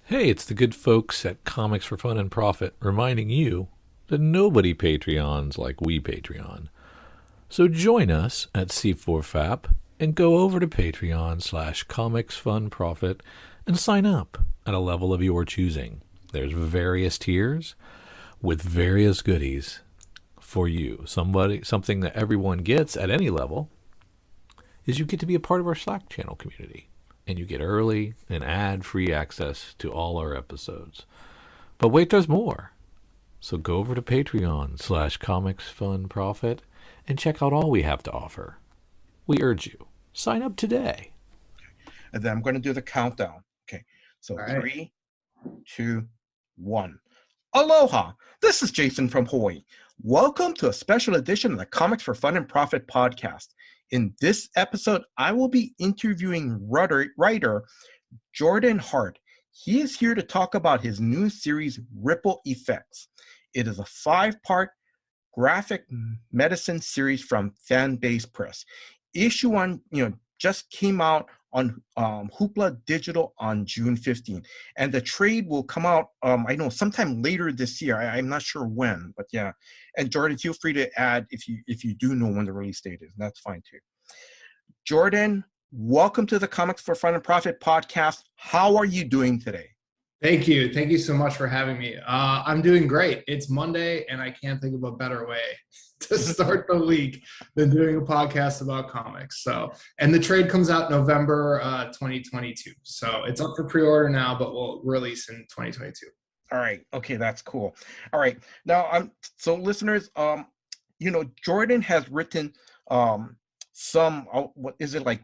Hey, it's the good folks at Comics for Fun and Profit reminding you that nobody Patreons like we Patreon. So join us at C4FAP and go over to Patreon/Comics Fun Profit and sign up at a level of your choosing. There's various tiers with various goodies for you. Something that everyone gets at any level is you get to be a part of our Slack channel community. And you get early and ad-free access to all our episodes. But wait, there's more. So go over to Patreon/Comics Fun Profit and check out all we have to offer. We urge you, sign up today. And then I'm going to do the countdown. Okay, so All right. 3, 2, 1. Aloha! This is Jason from Hawaii. Welcome to a special edition of the Comics for Fun and Profit podcast. In this episode, I will be interviewing writer Jordan Hart. He is here to talk about his new series, Ripple Effects. It is a 5-part graphic medicine series from Fanbase Press. Issue 1, just came out on Hoopla Digital on June 15th. And the trade will come out, I know, sometime later this year. I'm not sure when, but yeah. And Jordan, feel free to add if you do know when the release date is. That's fine too. Jordan, welcome to the Comics for Fun and Profit podcast. How are you doing today? Thank you. Thank you so much for having me. I'm doing great. It's Monday, and I can't think of a better way to start the week than doing a podcast about comics. And the trade comes out November 2022. So it's up for pre-order now, but we'll release in 2022. All right. Okay, that's cool. All right. Now, so listeners, Jordan has written some what is it, like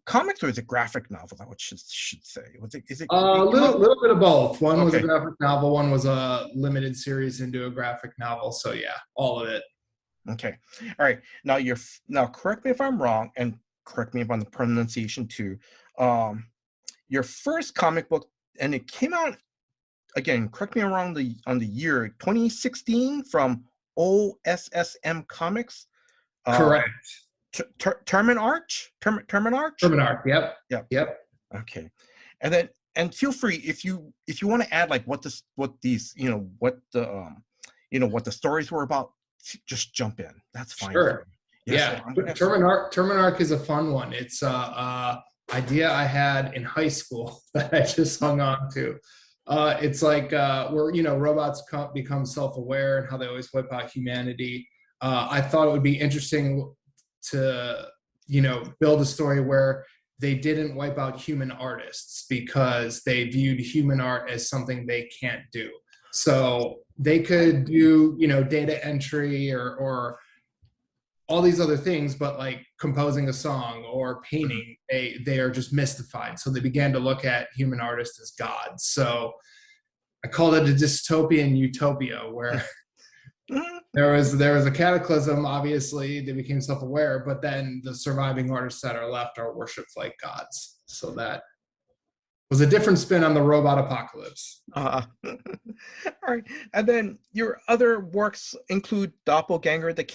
comics, or is it graphic novels? I should say. Is it A little bit of both. One was a Okay. graphic novel, one was a limited series into a graphic novel. So yeah, all of it. Okay. All right. Now correct me if I'm wrong, and correct me if on the pronunciation too. Your first comic book, and it came out again. Correct me on the year 2016 from OSSM Comics. Correct. Terminarch. Terminarch. Yep. Yeah. Yep. Okay. And feel free if you want to add like what the stories were about. Just jump in. That's fine. Sure. Yeah. Yeah. Terminarch is a fun one. It's a idea I had in high school that I just hung on to. It's like where robots become self-aware and how they always wipe out humanity. I thought it would be interesting to build a story where they didn't wipe out human artists because they viewed human art as something they can't do. So they could do data entry or all these other things, but like composing a song or painting, they are just mystified. So they began to look at human artists as gods. So I called it a dystopian utopia where there was a cataclysm. Obviously, they became self-aware, but then the surviving artists that are left are worshipped like gods. So that was a different spin on the robot apocalypse. All right. And then your other works include Doppelganger that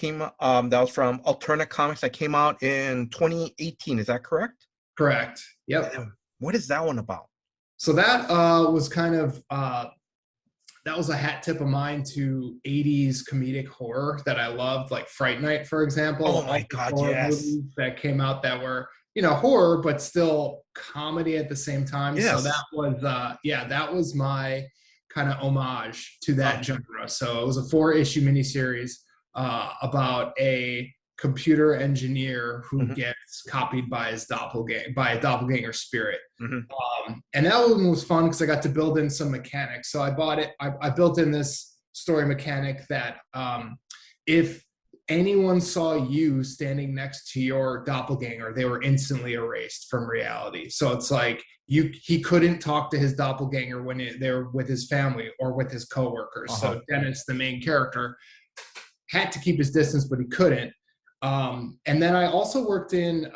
was from Alternate Comics that came out in 2018. Is that correct? Correct. Yep. What is that one about? So that was kind of that was a hat tip of mine to 80s comedic horror that I loved, like Fright Night, for example. Oh my God, yes. Movies that came out that were horror, but still comedy at the same time. Yes. So that was my kind of homage to that genre. So it was a 4-issue miniseries about a computer engineer who gets copied by a doppelganger spirit. And that one was fun because I got to build in some mechanics. So I built in this story mechanic that if anyone saw you standing next to your doppelganger, they were instantly erased from reality. So it's like he couldn't talk to his doppelganger when they were with his family or with his coworkers. So Dennis, the main character, had to keep his distance, but he couldn't. And then I also worked in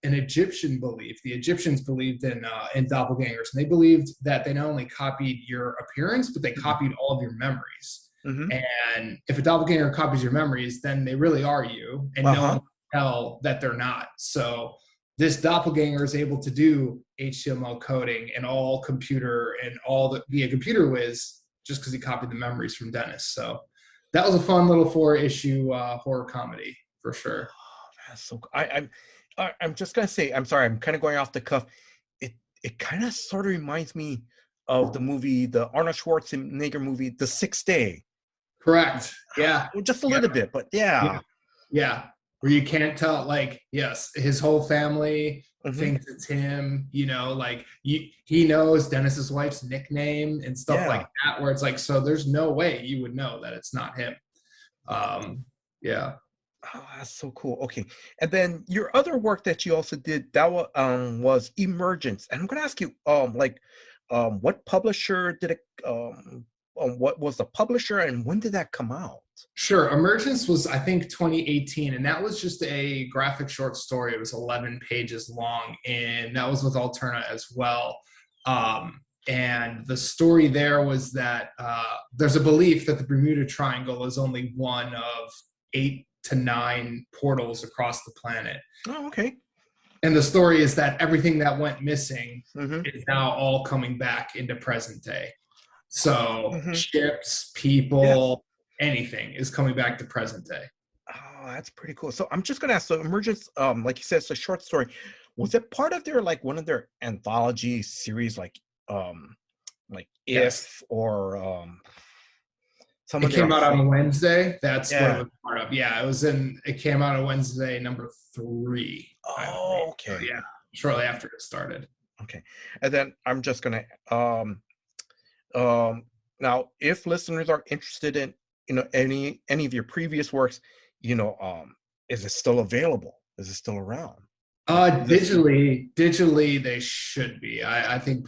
an Egyptian belief. The Egyptians believed in doppelgangers, and they believed that they not only copied your appearance, but they copied all of your memories. And if a doppelganger copies your memories, then they really are you, and no one can tell that they're not. So this doppelganger is able to do HTML coding and all computer and be a computer whiz just because he copied the memories from Dennis. So that was a fun little 4-issue horror comedy for sure. Oh, that's so. I'm just gonna say. I'm sorry. I'm kind of going off the cuff. It kind of sort of reminds me of the movie, the Arnold Schwarzenegger movie, The Sixth Day. Correct. Yeah. Just a little bit, but yeah. Yeah. Where you can't tell, like, yes, his whole family thinks it's him, you know, like he knows Dennis's wife's nickname and stuff like that, where it's like, so there's no way you would know that it's not him. Yeah. Oh, that's so cool. Okay. And then your other work that you also did, that was Emergence. And I'm going to ask you, what publisher did it, what was the publisher and when did that come out? Sure. Emergence was, I think, 2018, and that was just a graphic short story. It was 11 pages long, and that was with Alterna as well. And the story there was that there's a belief that the Bermuda Triangle is only one of 8 to 9 portals across the planet. Oh, okay. And the story is that everything that went missing is now all coming back into present day. So ships, people, anything is coming back to present day. Oh, that's pretty cool. So I'm just gonna ask, so Emergence, like you said, it's a short story. Was it part of their, like, one of their anthology series, like If, or some it came out on Wednesday. That's what it was part of. Yeah, it came out on Wednesday, number 3. Oh, okay. So, yeah, shortly after it started. Okay. And then I'm just gonna now, if listeners are interested in, you know, any of your previous works, you know, is it still available? Is it still around? Digitally they should be. I think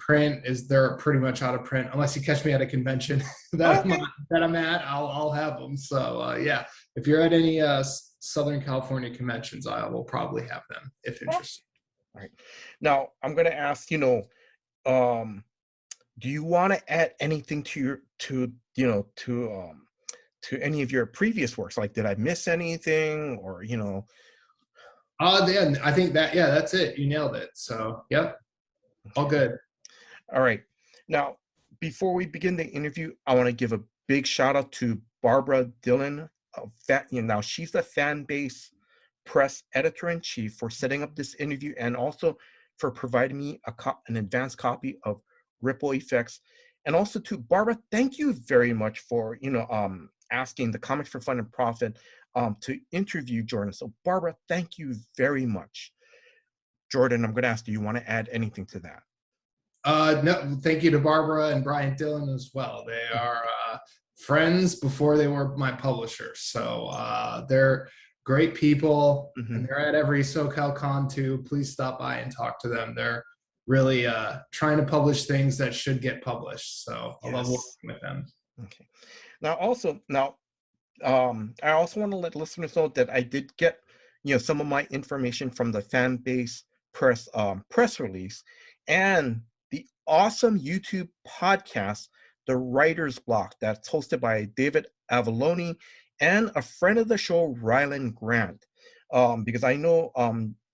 they're pretty much out of print unless you catch me at a convention that I'm at. I'll have them. So yeah, if you're at any Southern California conventions, I will probably have them if interested. All right. Now I'm going to ask, you know, do you want to add anything to any of your previous works? Like, did I miss anything, or, you know? Then I think that's it. You nailed it. So, yep, all good. All right. Now, before we begin the interview, I want to give a big shout out to Barbara Dillon. Now she's the Fanbase press editor-in-chief for setting up this interview, and also for providing me an advanced copy of Ripple Effects. And also to Barbara, thank you very much for, you know, asking the Comics for Fun and Profit to interview Jordan. So Barbara, thank you very much. Jordan, I'm going to ask, do you want to add anything to that? No, thank you to Barbara and Brian Dillon as well. They are friends before they were my publishers. So they're great people, and they're at every SoCal Con too. Please stop by and talk to them. They're really trying to publish things that should get published. So I love working with them. Okay. Now, I also want to let listeners know that I did get, you know, some of my information from the Fanbase press release and the awesome YouTube podcast, The Writer's Block, that's hosted by David Avalone and a friend of the show, Rylan Grant. Because I know,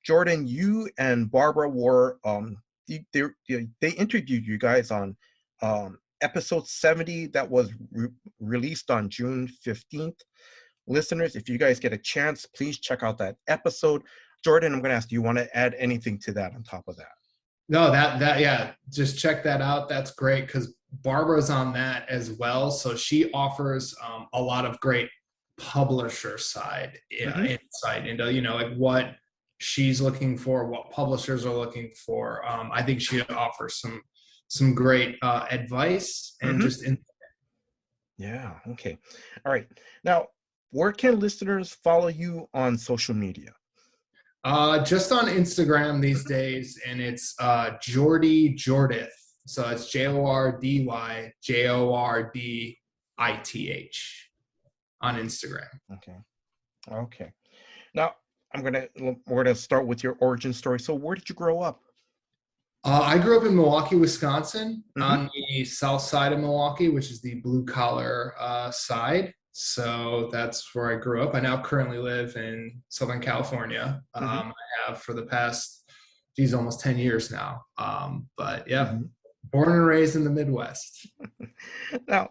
Jordan, you and Barbara were they interviewed you guys on episode 70 that was released on June 15th. Listeners, if you guys get a chance, please check out that episode. Jordan, I'm going to ask, do you want to add anything to that on top of that? No, yeah, just check that out. That's great, because Barbara's on that as well. So she offers a lot of great publisher side insight into, you know, like what she's looking for, what publishers are looking for. I think she offers some great advice and just insight. Yeah. Okay. All right. Now, where can listeners follow you on social media? Just on Instagram these days, and it's Jordy Jordith. So it's JordyJordith on Instagram. Okay. Now we're gonna start with your origin story. So where did you grow up? I grew up in Milwaukee, Wisconsin, on the south side of Milwaukee, which is the blue collar side. So that's where I grew up. I now currently live in Southern California. I have for the past geez, almost 10 years now. But yeah, born and raised in the Midwest. Now,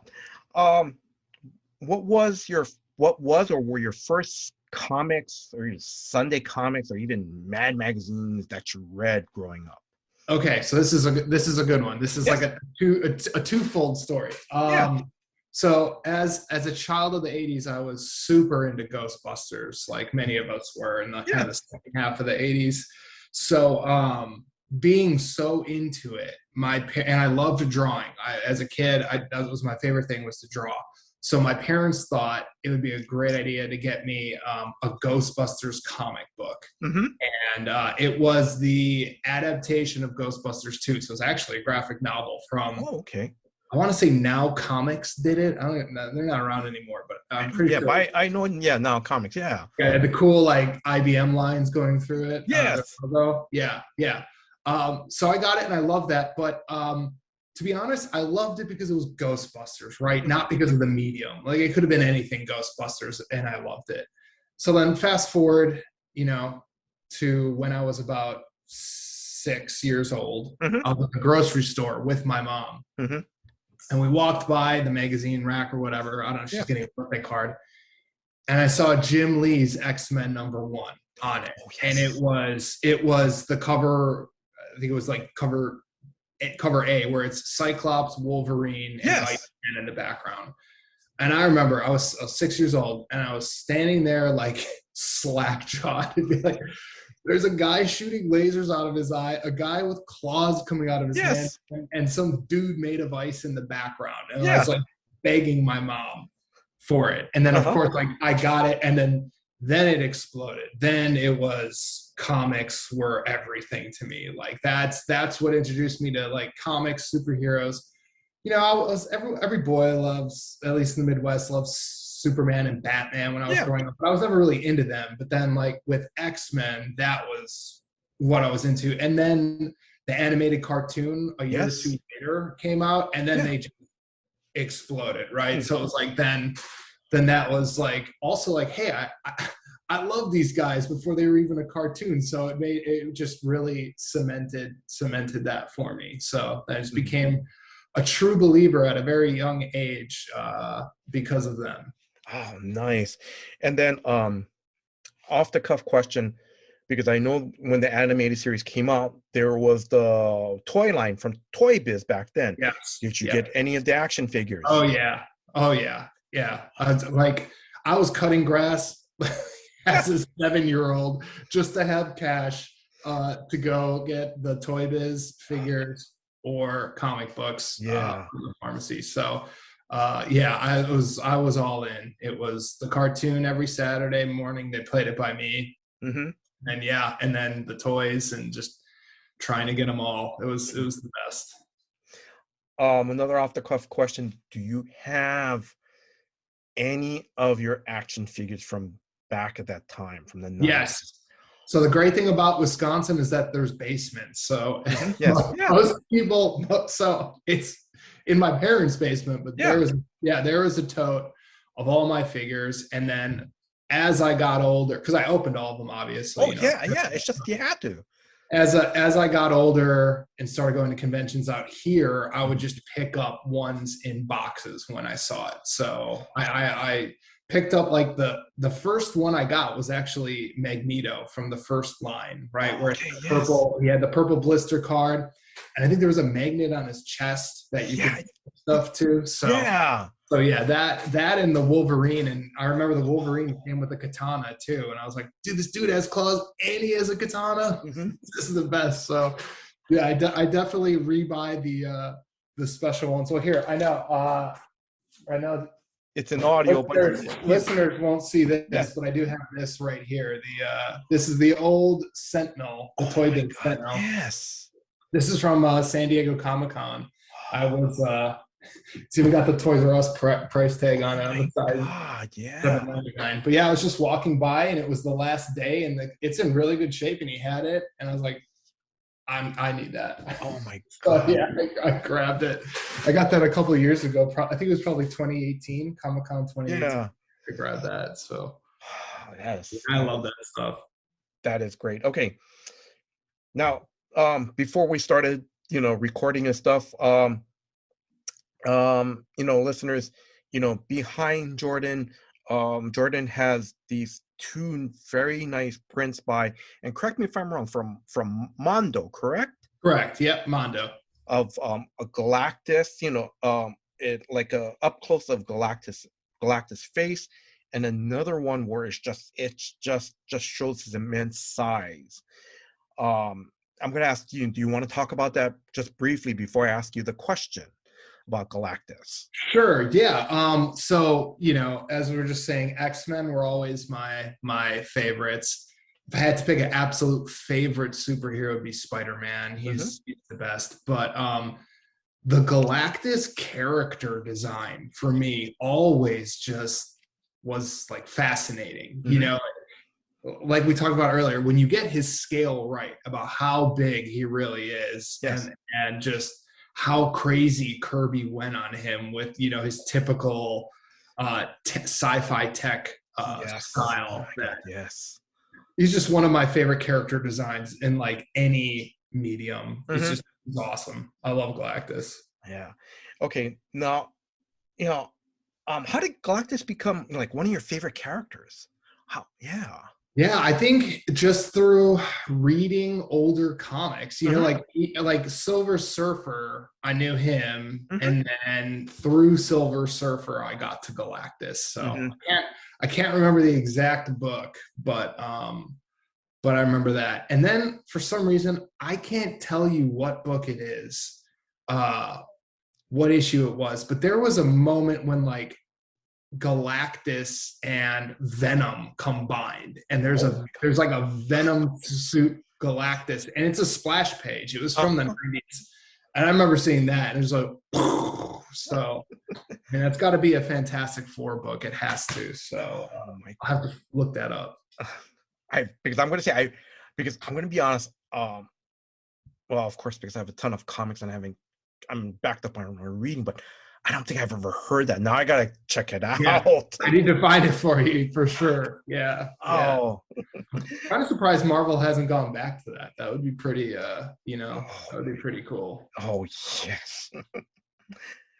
what was or were your first comics or your Sunday comics or even Mad magazines that you read growing up? Okay, so this is a good one. This is Yes. like a twofold story. Yeah. So as a child of the 80s, I was super into Ghostbusters, like many of us were in the kind of the second half of the 80s. So being so into it, and I loved drawing. As a kid, that was my favorite thing, was to draw. So my parents thought it would be a great idea to get me a Ghostbusters comic book. And it was the adaptation of Ghostbusters 2. So it's actually a graphic novel from, I want to say Now Comics did it. They're not around anymore, but I'm pretty sure. Yeah, I know. Yeah, Now Comics. Yeah. Yeah, the cool like IBM lines going through it. Yes. Yeah. So I got it and I love that. But to be honest, I loved it because it was Ghostbusters, right? Not because of the medium. Like it could have been anything Ghostbusters, and I loved it. So then fast forward, to when I was about 6 years old. I was at the grocery store with my mom. And we walked by the magazine rack or whatever. I don't know, she's getting a birthday card. And I saw Jim Lee's X-Men #1 on it. And it was the cover, I think it was like cover A, where it's Cyclops, Wolverine, and Iceman in the background. And I remember I was 6 years old, and I was standing there like slack-jawed and be like, there's a guy shooting lasers out of his eye, a guy with claws coming out of his hand, and some dude made of ice in the background. And I was like begging my mom for it. And then of course, like I got it, and then it exploded. Then it was comics were everything to me. Like that's what introduced me to like comics, superheroes. I was every boy loves, at least in the Midwest, loves Superman and Batman when I was growing up, but I was never really into them. But then like with X-Men, that was what I was into. And then the animated cartoon a year or two later came out, and then they just exploded, right? So it was like then that was like also like, hey, I love these guys before they were even a cartoon. So it just really cemented that for me. So I just became a true believer at a very young age because of them. Oh, nice. And then off the cuff question, because I know when the animated series came out, there was the toy line from Toy Biz back then. Yes. Did you get any of the action figures? Oh yeah. I was cutting grass as a 7-year-old just to have cash to go get the Toy Biz figures or comic books from the pharmacy. So I was all in. It was the cartoon every Saturday morning. They played it by me. And then the toys, and just trying to get them all. It was the best. Another off the cuff question: do you have any of your action figures from back at that time, from the 90s? Yes. So the great thing about Wisconsin is that there's basements. So most people, so it's in my parents' basement, but there was a tote of all my figures. And then as I got older, because I opened all of them, obviously. It's just you had to. As I got older and started going to conventions out here, I would just pick up ones in boxes when I saw it. So I picked up like the first one I got was actually Magneto from the first line, right? Where purple, he had the purple blister card, and I think there was a magnet on his chest that you could stuff to. So that and the Wolverine, and I remember the Wolverine came with a katana too, and I was like, dude, this dude has claws and he has a katana. This is the best. So I definitely rebuy the special one. So here, I know it's an audio, listeners won't see this, but I do have this right here. This is the old Sentinel, the Toy Biz Sentinel. Yes. This is from San Diego Comic-Con. I was it's even got the Toys R Us price tag on it on the side. $7.99. But I was just walking by, and it was the last day, and it's in really good shape, and he had it, and I was like, I need that. Oh my God. I grabbed it. I got that a couple of years ago. I think it was probably 2018, Comic-Con 2018. I grabbed that. So yes, I love that stuff. That is great. Okay. Now, before we started, recording and stuff, listeners, behind Jordan, Jordan has these two very nice prints by, and correct me if I'm wrong, from Mondo, correct? Correct. Yep, Mondo. Of a Galactus, it like a up close of Galactus face, and another one where it just shows his immense size. I'm going to ask you, do you want to talk about that just briefly before I ask you the question about Galactus? Sure. Yeah. So, as we were just saying, X-Men were always my favorites. If I had to pick an absolute favorite superhero, it'd be Spider-Man. He's the best. But the Galactus character design for me always just was like fascinating. Like we talked about earlier, when you get his scale right about how big he really is, yes. and just how crazy Kirby went on him with, his typical sci-fi tech style. Yes. He's just one of my favorite character designs in like any medium. It's awesome. I love Galactus. Yeah. Okay. Now, how did Galactus become like one of your favorite characters? How? Yeah. Yeah, I think just through reading older comics, like Silver Surfer, I knew him, and then through Silver Surfer, I got to Galactus. So I can't remember the exact book, but I remember that. And then for some reason, I can't tell you what book it is, what issue it was, but there was a moment when like Galactus and Venom combined, and there's like a Venom suit Galactus, and it's a splash page. It was from the 90s, and I remember seeing that, and it was like, so, and that's got to be a Fantastic Four book. It has to. So I'll have to look that up. Because I'm going to be honest. Well, of course, because I have a ton of comics and I'm backed up on my reading, but I don't think I've ever heard that. Now I gotta check it out. Yeah, I need to find it for you for sure. Yeah. Oh, kind of surprised Marvel hasn't gone back to that. That would be pretty. That would be pretty cool. Oh yes.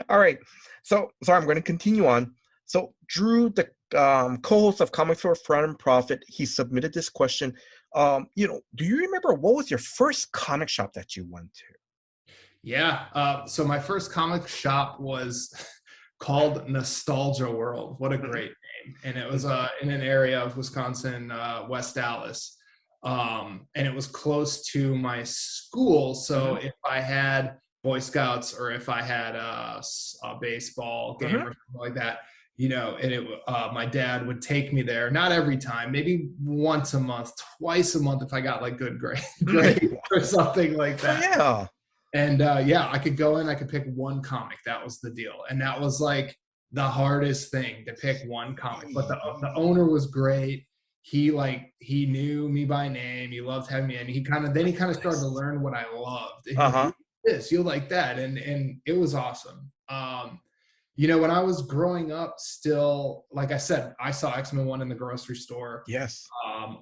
All right. So sorry, I'm going to continue on. So Drew, the co-host of Comics for Fun and Profit, he submitted this question. Do you remember what was your first comic shop that you went to? Yeah. So my first comic shop was called Nostalgia World. What a great name. And it was in an area of Wisconsin, West Dallas. And it was close to my school. So if I had Boy Scouts or if I had a baseball game or something like that, my dad would take me there, not every time, maybe once a month, twice a month if I got like good grades or something like that. Yeah. And I could go in, I could pick one comic. That was the deal. And that was like the hardest thing, to pick one comic. But the owner was great. He knew me by name. He loved having me, and he kind of started to learn what I loved. You'll like that. And it was awesome. When I was growing up, still, like I said, I saw X-Men 1 in the grocery store. Yes.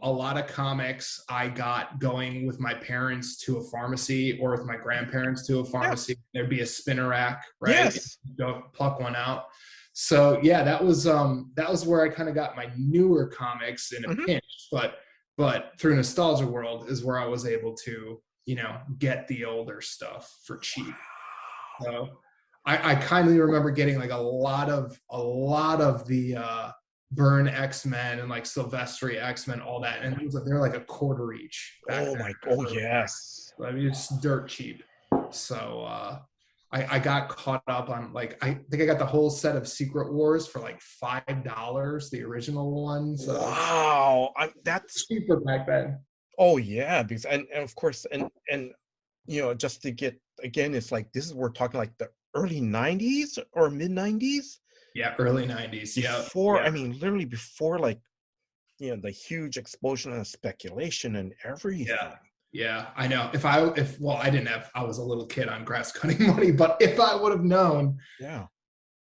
A lot of comics I got going with my parents to a pharmacy or with my grandparents to a pharmacy. Yes. There'd be a spinner rack, right? Yes. Don't pluck one out. So yeah, that was where I kind of got my newer comics in a pinch. But through Nostalgia World is where I was able to, get the older stuff for cheap. So I kindly remember getting like a lot of the Byrne X-Men and like Silvestri X-Men, all that, and they're like $0.25 each. Yes. I mean, it's dirt cheap. So I got caught up on, like, I think I got the whole set of Secret Wars for like $5, the original ones. Wow, that's cheaper back then. Oh yeah, because and of course and just to get, again, it's like we're talking like the early 90s or mid 90s. Yeah, early 90s. Before, I mean, literally before, like, the huge explosion of speculation and everything. Yeah, I know. I was a little kid on grass cutting money, but if I would have known,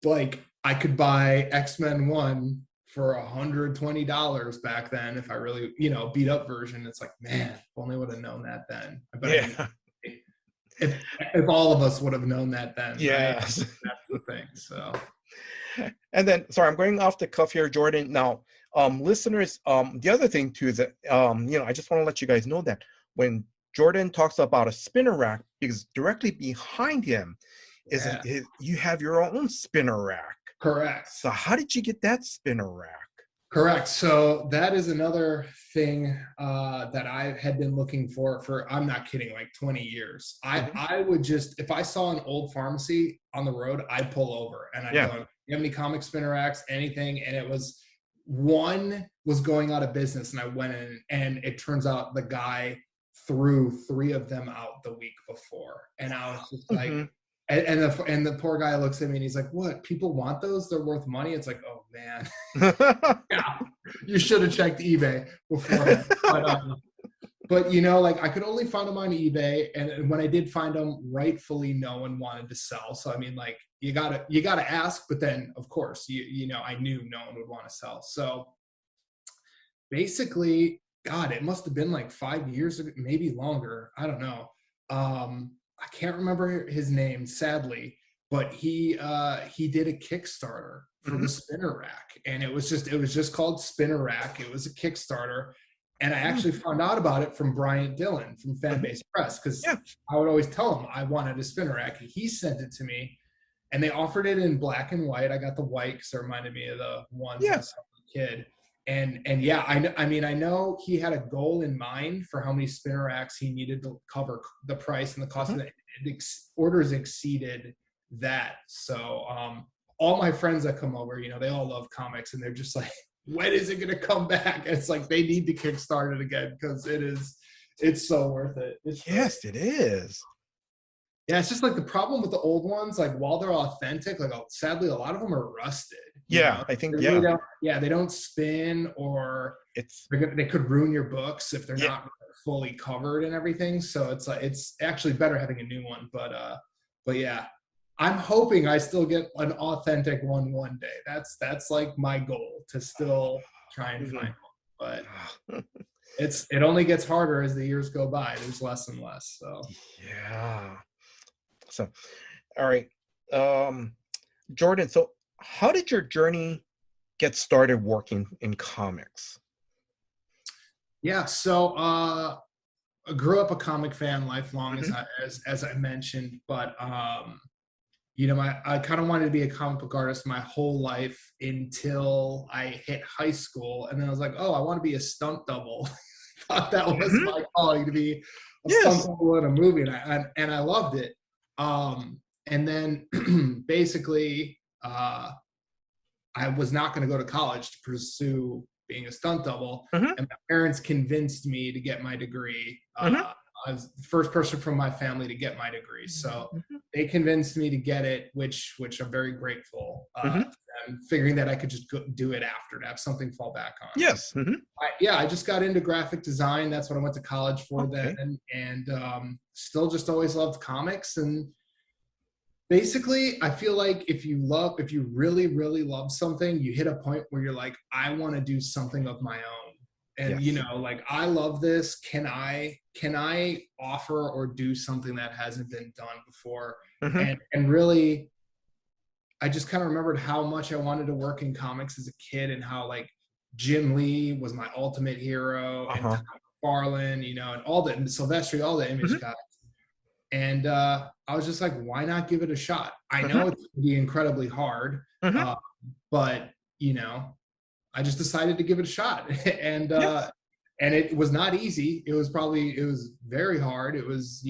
like, I could buy X-Men 1 for $120 back then. If I really, beat up version, it's like, man, if only would have known that then. I bet Yeah. if all of us would have known that then, right? Yes. That's the thing. So, And then, sorry, I'm going off the cuff here, Jordan. Now, listeners, the other thing too is that, I just want to let you guys know that when Jordan talks about a spinner rack, because directly behind him is you have your own spinner rack. Correct. So how did you get that spinner rack? Correct. So that is another thing that I had been looking for, I'm not kidding, like 20 years. I would just, if I saw an old pharmacy on the road, I'd pull over and I'd go, you have any comic spinner racks, anything? And it was, one was going out of business, and I went in, and it turns out the guy threw 3 of them out the week before. And I was just like, and the poor guy looks at me and he's like, what? People want those? They're worth money? It's like, oh man. Yeah, you should have checked eBay beforehand. But like I could only find them on eBay, and when I did find them, rightfully no one wanted to sell. So I mean, like you gotta ask, but then of course I knew no one would want to sell. So basically, God, it must have been like 5 years ago, maybe longer. I don't know. I can't remember his name, sadly, but he did a Kickstarter for the spinner rack, and it was just called Spinner Rack. It was a Kickstarter, and I actually found out about it from Bryant Dillon from Fanbase Press, because I would always tell him I wanted a spinner rack, and he sent it to me, and they offered it in black and white. I got the white because it reminded me of the ones I saw as a kid. And yeah, I mean, I know he had a goal in mind for how many spinner racks he needed to cover the price and the cost of the orders exceeded that. So all my friends that come over, they all love comics, and they're just like, when is it going to come back? It's like they need to kickstart it again, because it's so worth it. Yes, it is. Yeah, it's just like the problem with the old ones, like while they're authentic, like sadly a lot of them are rusted. I think they really they don't spin, or they could ruin your books if they're not fully covered and everything. So it's like it's actually better having a new one. But yeah, I'm hoping I still get an authentic one day. That's like my goal, to still try and find one. But it only gets harder as the years go by. There's less and less. So yeah. So, all right, Jordan. So, how did your journey get started working in comics? Yeah, so I grew up a comic fan, lifelong, as I mentioned. But I kind of wanted to be a comic book artist my whole life until I hit high school, and then I was like, oh, I want to be a stunt double. Thought that was my calling, to be a stunt double in a movie, and I loved it. And then basically, I was not going to go to college to pursue being a stunt double, and my parents convinced me to get my degree. I was the first person from my family to get my degree, so they convinced me to get it, which I'm very grateful. And figuring that I could just do it after, to have something fall back on. Yes. I just got into graphic design. That's what I went to college for then, and still just always loved comics. And basically, I feel like if you really, really love something, you hit a point where you're like, I want to do something of my own. And like, I love this. Can I offer or do something that hasn't been done before? And really, I just kind of remembered how much I wanted to work in comics as a kid, and how like Jim Lee was my ultimate hero, and Tom McFarlane, and all the Silvestri, all the Image guys. And I was just like, why not give it a shot? I know it's going to be incredibly hard, but I just decided to give it a shot. And it was not easy. It was very hard. It was,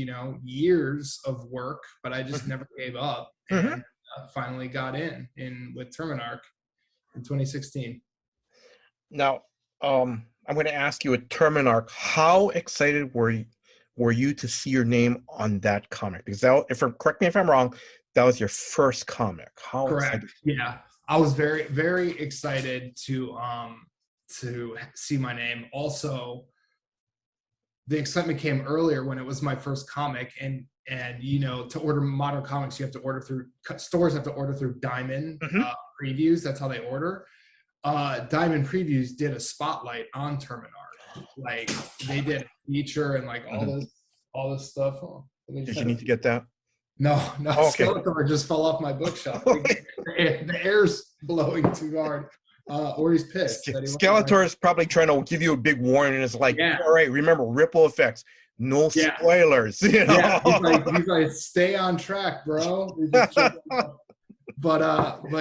years of work, but I just never gave up. And finally got in with Terminarch in 2016. Now, I'm going to ask you, at Terminarch, how excited were you to see your name on that comic? Because correct me if I'm wrong, that was your first comic. How correct? Yeah, I was very, very excited to see my name. Also, the excitement came earlier when it was my first comic, and to order modern comics, you have to order through stores, have to order through Diamond previews. That's how they order. Diamond Previews did a spotlight on Terminard. Like they did a feature and like all this stuff. Oh, Did you need to get that? No, Oh, okay. Skeletor just fell off my bookshelf. The air's blowing too hard. Or he's pissed. Skeletor is probably trying to give you a big warning. It's like, yeah. All right, remember ripple effects. No spoilers. You know? Yeah, he's like, stay on track, bro. But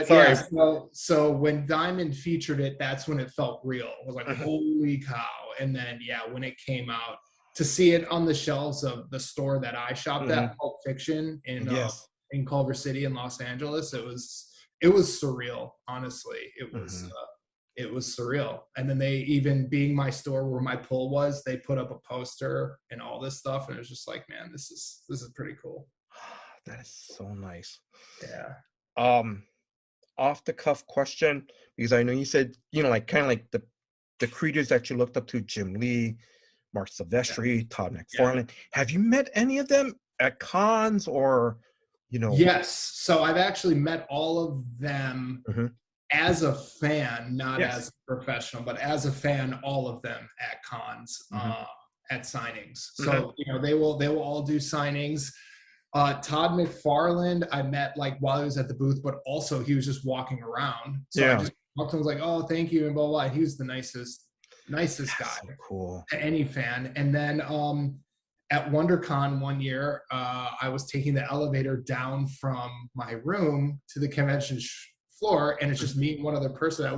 Sorry. yeah, so when Diamond featured it, that's when it felt real. It was like, holy cow. And then when it came out, to see it on the shelves of the store that I shopped at, Pulp Fiction in Culver City in Los Angeles, it was surreal. Honestly, it was surreal. And then they, even being my store where my pull was, they put up a poster and all this stuff, and it was just like, man, this is pretty cool. That is so nice. Yeah. Off the cuff question, because I know you said, like kind of like the creators that you looked up to, Jim Lee, Mark Silvestri, Todd McFarlane. Have you met any of them at cons or, Yes. So I've actually met all of them as a fan, not as a professional, but as a fan, all of them at cons, at signings. So, they will all do signings. Todd McFarlane, I met like while he was at the booth, but also he was just walking around. So I just talked to him, was like, oh, thank you, and blah, blah. He was the nicest guy. So cool. To any fan. And then at WonderCon one year, I was taking the elevator down from my room to the convention floor, and it's just me and one other person. I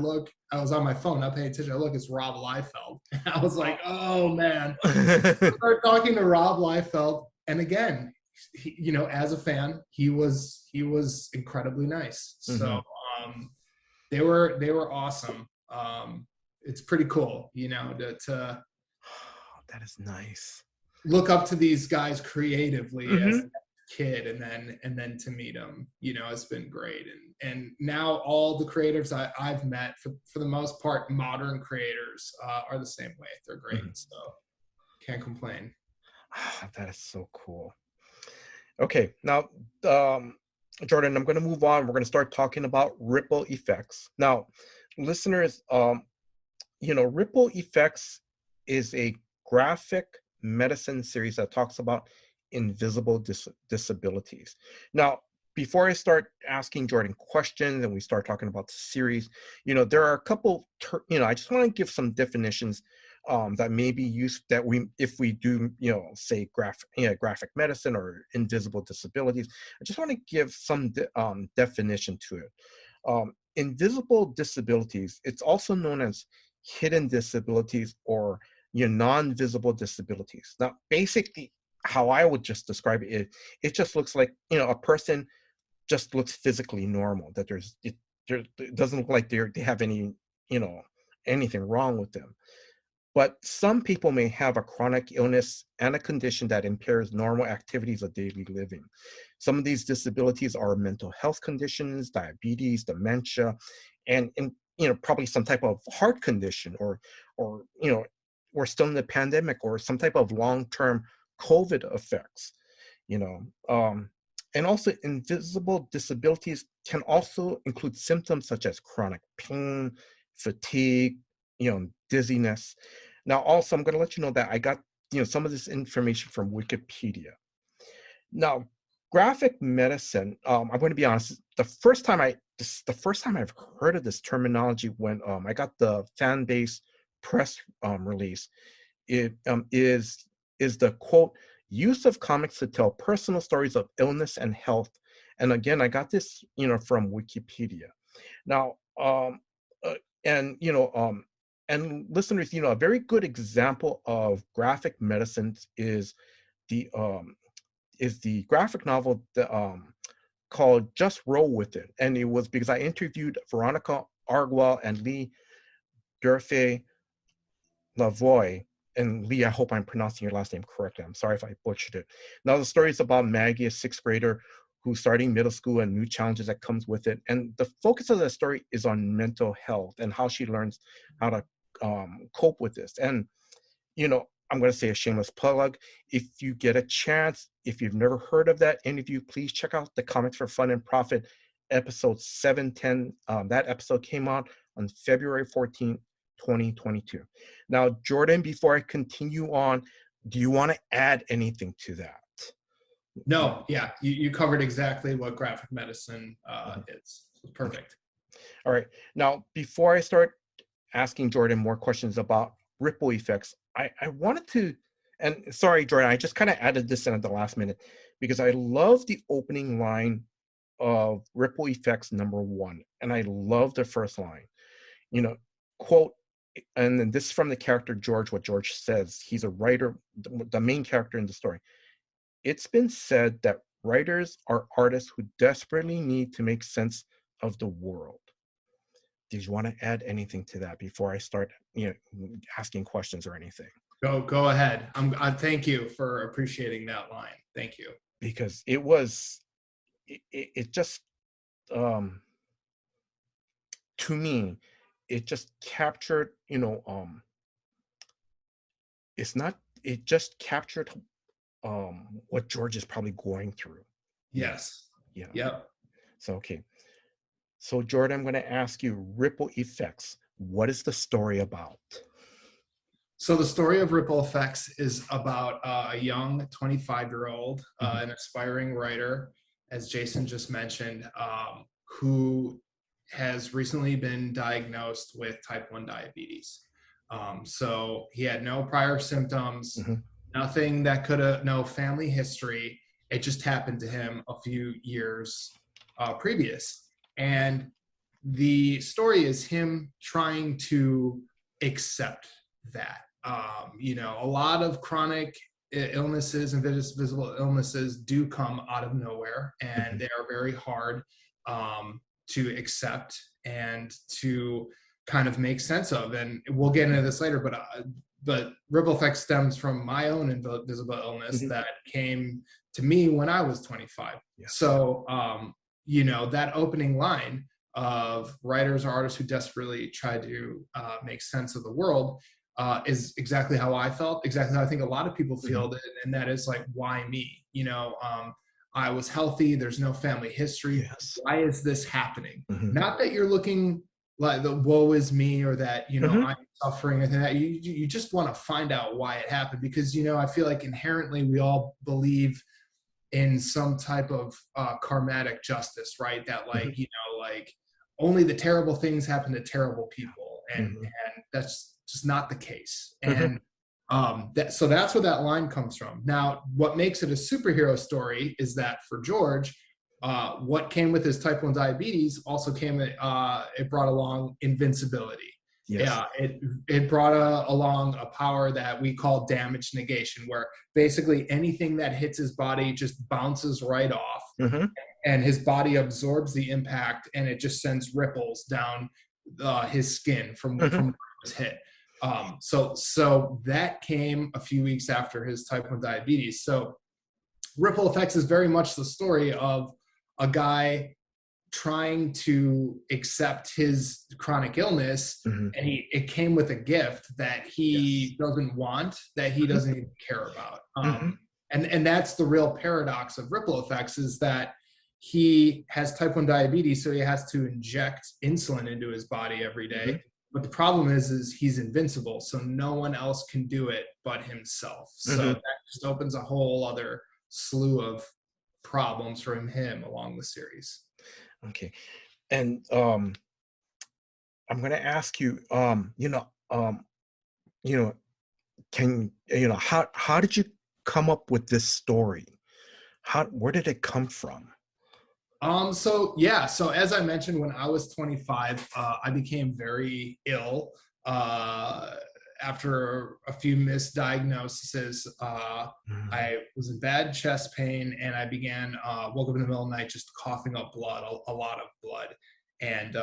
was on my phone, not paying attention. I look, it's Rob Liefeld. I was like, oh man. I started talking to Rob Liefeld, and again, he, as a fan, he was incredibly nice. So they were awesome. It's pretty cool, to that is nice. Look up to these guys creatively as a kid, and then to meet them, it's been great. And now all the creatives I've met, for the most part, modern creators, are the same way. They're great, so can't complain. That is so cool. Okay, now, Jordan, I'm going to move on. We're going to start talking about ripple effects. Now, listeners, Ripple Effects is a graphic medicine series that talks about invisible disabilities. Now, before I start asking Jordan questions and we start talking about the series, there are a couple, I just want to give some definitions that may be used, that if we do, say graphic medicine or invisible disabilities, I just want to give some definition to it. Invisible disabilities, it's also known as hidden disabilities or non-visible disabilities. Now, basically, how I would just describe it, it just looks like, a person just looks physically normal, that it doesn't look like they have any, anything wrong with them. But some people may have a chronic illness and a condition that impairs normal activities of daily living. Some of these disabilities are mental health conditions, diabetes, dementia, and probably some type of heart condition, or we're still in the pandemic, or some type of long-term COVID effects, and also invisible disabilities can also include symptoms such as chronic pain, fatigue, dizziness. Now, also, I'm going to let you know that I got, some of this information from Wikipedia. Now, graphic medicine, I'm going to be honest, the first time I've heard of this terminology when I got the Fanbase press release, it is the quote, use of comics to tell personal stories of illness and health. And again, I got this, from Wikipedia. Now, and listeners, a very good example of graphic medicine is the graphic novel called Just Roll With It. And it was because I interviewed Veronica Arguel and Lee Durfee Lavoie. And Lee, I hope I'm pronouncing your last name correctly. I'm sorry if I butchered it. Now, the story is about Maggie, a sixth grader who's starting middle school, and new challenges that comes with it. And the focus of the story is on mental health and how she learns how to cope with this. And, I'm going to say a shameless plug. If you get a chance, if you've never heard of that interview, please check out the Comics for Fun and Profit episode 710. That episode came out on February 14th, 2022. Now, Jordan, before I continue on, do you want to add anything to that? No, yeah, you covered exactly what graphic medicine is. Perfect. All right. Now, before I start asking Jordan more questions about ripple effects, I wanted to, and sorry, Jordan, I just kind of added this in at the last minute because I love the opening line of ripple effects #1. And I love the first line, quote, and then this is from the character George, what George says. He's a writer, the main character in the story. It's been said that writers are artists who desperately need to make sense of the world. Did you want to add anything to that before I start, asking questions or anything? Go ahead. I thank you for appreciating that line. Thank you. Because it just, to me, it just captured, it just captured what George is probably going through. Yes. Yeah. Yep. So, okay. So, Jordan, I'm going to ask you, ripple effects. What is the story about? So the story of Ripple Effects is about a young 25-year-old, an aspiring writer, as Jason just mentioned, who has recently been diagnosed with type 1 diabetes. So he had no prior symptoms, nothing that no family history. It just happened to him a few years previous. And the story is him trying to accept that. A lot of chronic illnesses and invisible illnesses do come out of nowhere, and they are very hard to accept and to kind of make sense of. And we'll get into this later, but ripple effect stems from my own invisible illness that came to me when I was 25. Yes. So, that opening line of writers or artists who desperately try to make sense of the world is exactly how I felt, exactly how I think a lot of people feel, and that is like, why me? I was healthy. There's no family history. Yes. Why is this happening? Not that you're looking like the woe is me or that, I'm suffering, and that you just want to find out why it happened, because, I feel like inherently we all believe in some type of karmatic justice, right? That like, like only the terrible things happen to terrible people. And that's just not the case. And so that's where that line comes from. Now, what makes it a superhero story is that for George, what came with his type 1 diabetes also came, it brought along invincibility. Yes. Yeah, it brought along a power that we call damage negation, where basically anything that hits his body just bounces right off, and his body absorbs the impact, and it just sends ripples down his skin from where it was hit. So that came a few weeks after his type 1 diabetes. So Ripple Effects is very much the story of a guy trying to accept his chronic illness, and it came with a gift that he doesn't want, that he doesn't even care about. And that's the real paradox of Ripple Effects, is that he has type 1 diabetes, so he has to inject insulin into his body every day. But the problem is he's invincible, so no one else can do it but himself. So that just opens a whole other slew of problems for him along the series. Okay. And I'm going to ask you, how did you come up with this story? Where did it come from? So as I mentioned, when I was 25, I became very ill after a few misdiagnoses. I was in bad chest pain, and I began woke up in the middle of the night just coughing up blood, a lot of blood, and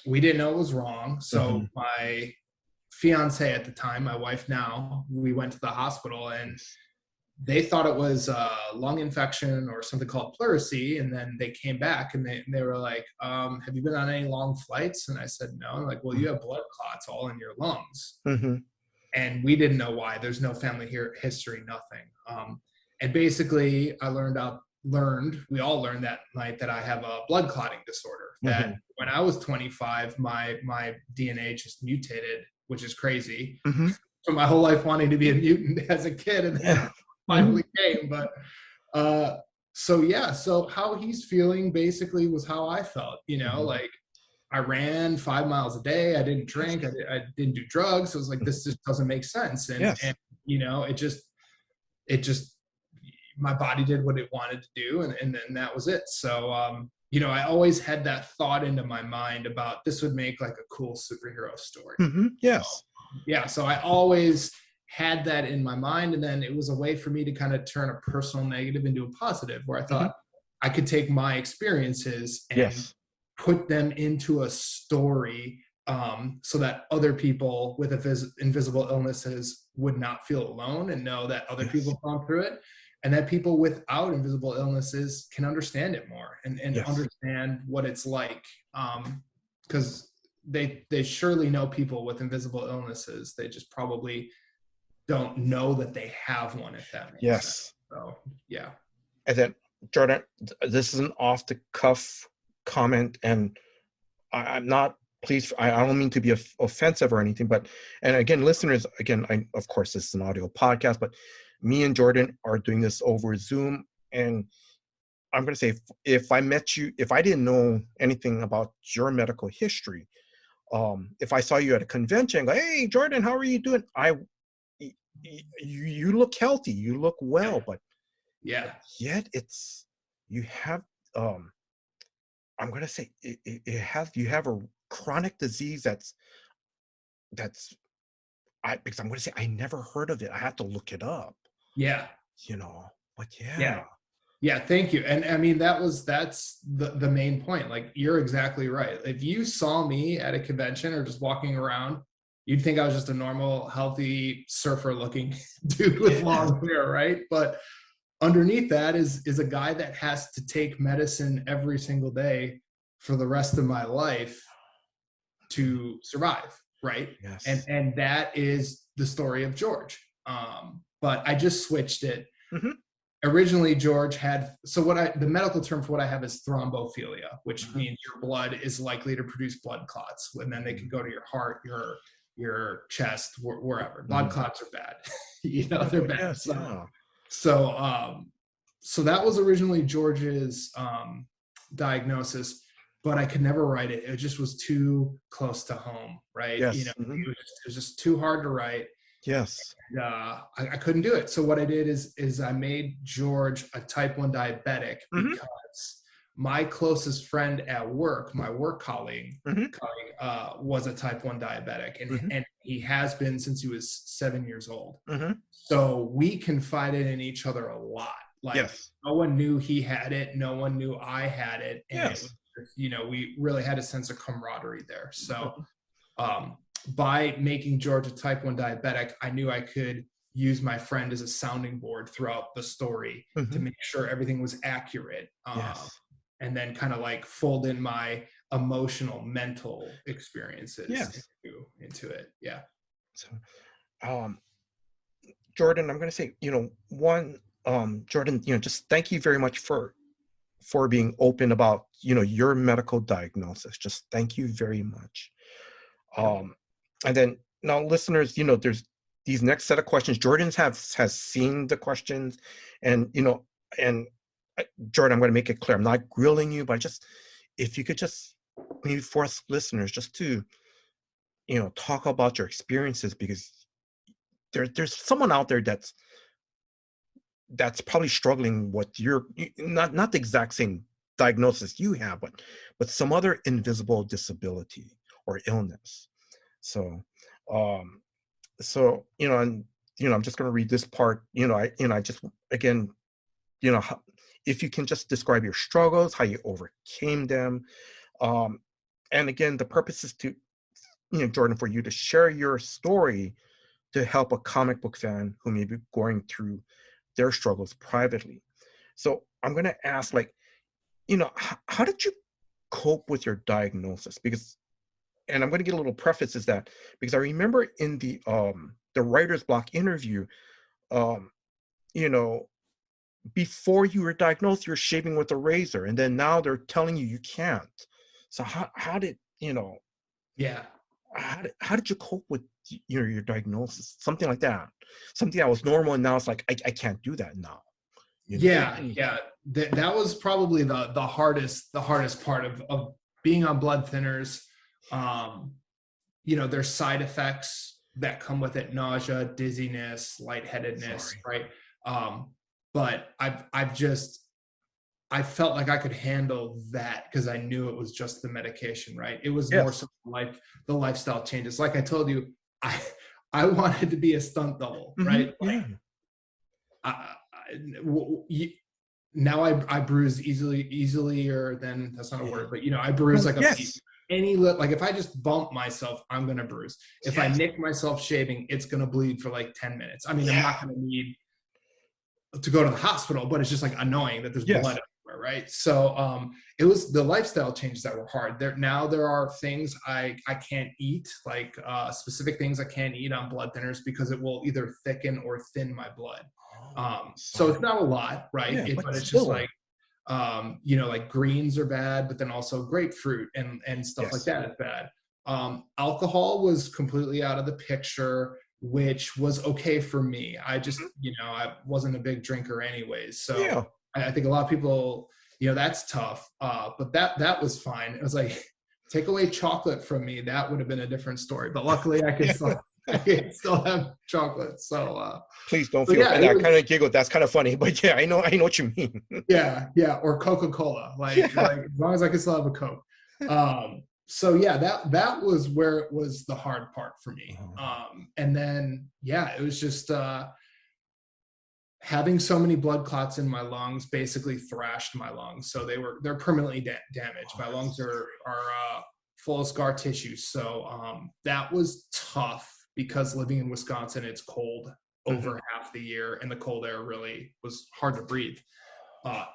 we didn't know it was wrong. So my fiance at the time, my wife now, we went to the hospital, and they thought it was a lung infection or something called pleurisy. And then they came back and they were like, have you been on any long flights? And I said, no. And like, well, you have blood clots all in your lungs. And we didn't know why. There's no family history, nothing. And basically I learned out we all learned that night that I have a blood clotting disorder. That when I was 25, my DNA just mutated, which is crazy. For my whole life wanting to be a mutant as a kid, and then finally came. But so how he's feeling basically was how I felt. Like I ran 5 miles a day. I didn't drink. I didn't do drugs. So it was like, this just doesn't make sense. And it just my body did what it wanted to do, and then that was it. So I always had that thought into my mind about this would make like a cool superhero story. So I always had that in my mind, and then it was a way for me to kind of turn a personal negative into a positive, where I thought I could take my experiences and put them into a story, so that other people with invisible illnesses would not feel alone and know that other people have gone through it, and that people without invisible illnesses can understand it more and understand what it's like. Because they surely know people with invisible illnesses. They just probably don't know that they have one, if that makes sense. So, yeah. And then, Jordan, this is an off-the-cuff comment, and I'm not, please, I don't mean to be offensive or anything, but, and again, listeners, of course, this is an audio podcast, but me and Jordan are doing this over Zoom, and I'm going to say, if I met you, if I didn't know anything about your medical history, if I saw you at a convention, go, hey, Jordan, how are you doing? You look healthy, you look well, but yet you have, I'm going to say, you have a chronic disease because I'm going to say, I never heard of it. I had to look it up. Yeah, thank you. And I mean, that's the main point. Like, you're exactly right. If you saw me at a convention or just walking around, you'd think I was just a normal, healthy surfer looking dude with long hair, right? But underneath that is a guy that has to take medicine every single day for the rest of my life to survive, right? And that is the story of George. But I just switched it. Originally, George had, the medical term for what I have is thrombophilia, which means your blood is likely to produce blood clots, and then they can go to your heart, your chest, wherever. Blood clots are bad. They're bad. So that was originally George's diagnosis, but I could never write it. It just was too close to home, right? It was just too hard to write. And, I couldn't do it. So what I did is I made George a type 1 diabetic because my closest friend at work, my work colleague, was a type 1 diabetic, and he has been since he was 7 years old. So we confided in each other a lot. Like, no one knew he had it. No one knew I had it. And it was, we really had a sense of camaraderie there. So, by making George a type 1 diabetic, I knew I could use my friend as a sounding board throughout the story to make sure everything was accurate. And then kind of like fold in my emotional, mental experiences into it. Yeah. So, Jordan, I'm going to say, Jordan, just thank you very much for being open about, your medical diagnosis. Just thank you very much. And then now, listeners, there's these next set of questions. Jordan has seen the questions, and Jordan, I'm going to make it clear, I'm not grilling you, but if you could just maybe force listeners just to, talk about your experiences, because there's someone out there that's probably struggling with your not the exact same diagnosis you have, but some other invisible disability or illness. So, I'm just going to read this part. I just, again, if you can just describe your struggles, how you overcame them, and again, the purpose is to, Jordan, for you to share your story to help a comic book fan who may be going through their struggles privately. So I'm going to ask, how did you cope with your diagnosis? And I'm going to get a little preface is that, because I remember in the writer's block interview, before you were diagnosed, you're shaving with a razor, and then now they're telling you you can't. So how did Yeah. how did you cope with your diagnosis? Something like that. Something that was normal, and now it's like I can't do that now. Yeah. That was probably the hardest part of being on blood thinners. There's side effects that come with it: nausea, dizziness, lightheadedness, right? But I felt like I could handle that because I knew it was just the medication, right? It was more so the lifestyle changes. Like I told you, I wanted to be a stunt double, right? Now I bruise easier than, that's not a word, but I bruise like like if I just bump myself, I'm gonna bruise. If I nick myself shaving, it's gonna bleed for like 10 minutes. I mean, I'm not gonna need to go to the hospital, but it's just like annoying that there's blood everywhere, right? So it was the lifestyle changes that were hard. There are things I can't eat, like specific things I can't eat on blood thinners because it will either thicken or thin my blood. So it's not a lot, right? But it's just like like greens are bad, but then also grapefruit and stuff like that is bad. Alcohol was completely out of the picture, which was okay for me. I just, I wasn't a big drinker anyways. So I think a lot of people, that's tough. But that was fine. It was like, take away chocolate from me, that would have been a different story. But luckily I can still have chocolate. So please don't feel bad. I kind of giggled. That's kind of funny. But I know what you mean. Yeah. Or Coca-Cola. Like as long as I can still have a Coke. So that was where it was the hard part for me. And then it was just having so many blood clots in my lungs basically thrashed my lungs. So they're permanently damaged. My lungs are full of scar tissue. So that was tough because living in Wisconsin, it's cold over half the year, and the cold air really was hard to breathe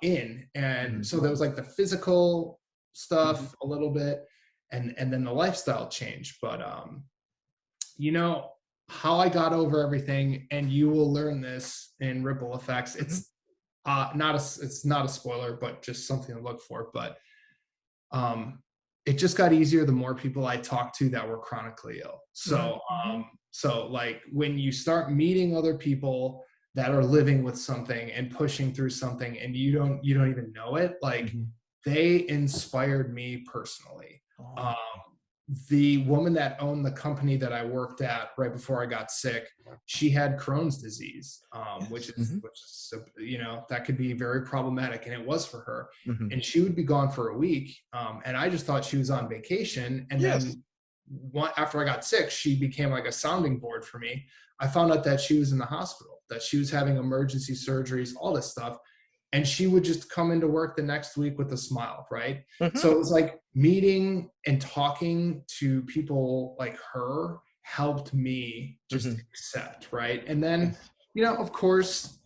in. And so there was like the physical stuff a little bit, and then the lifestyle change. But how I got over everything, and you will learn this in Ripple Effects. It's not a spoiler, but just something to look for. But it just got easier the more people I talked to that were chronically ill. So so like when you start meeting other people that are living with something and pushing through something, and you don't even know it, like they inspired me personally. The woman that owned the company that I worked at right before I got sick, she had Crohn's disease, which is that could be very problematic, and it was for her. And she would be gone for a week, and I just thought she was on vacation. And then after I got sick, she became like a sounding board for me. I found out that she was in the hospital, that she was having emergency surgeries, all this stuff. And she would just come into work the next week with a smile, right? So it was like meeting and talking to people like her helped me just accept, right? And then, of course,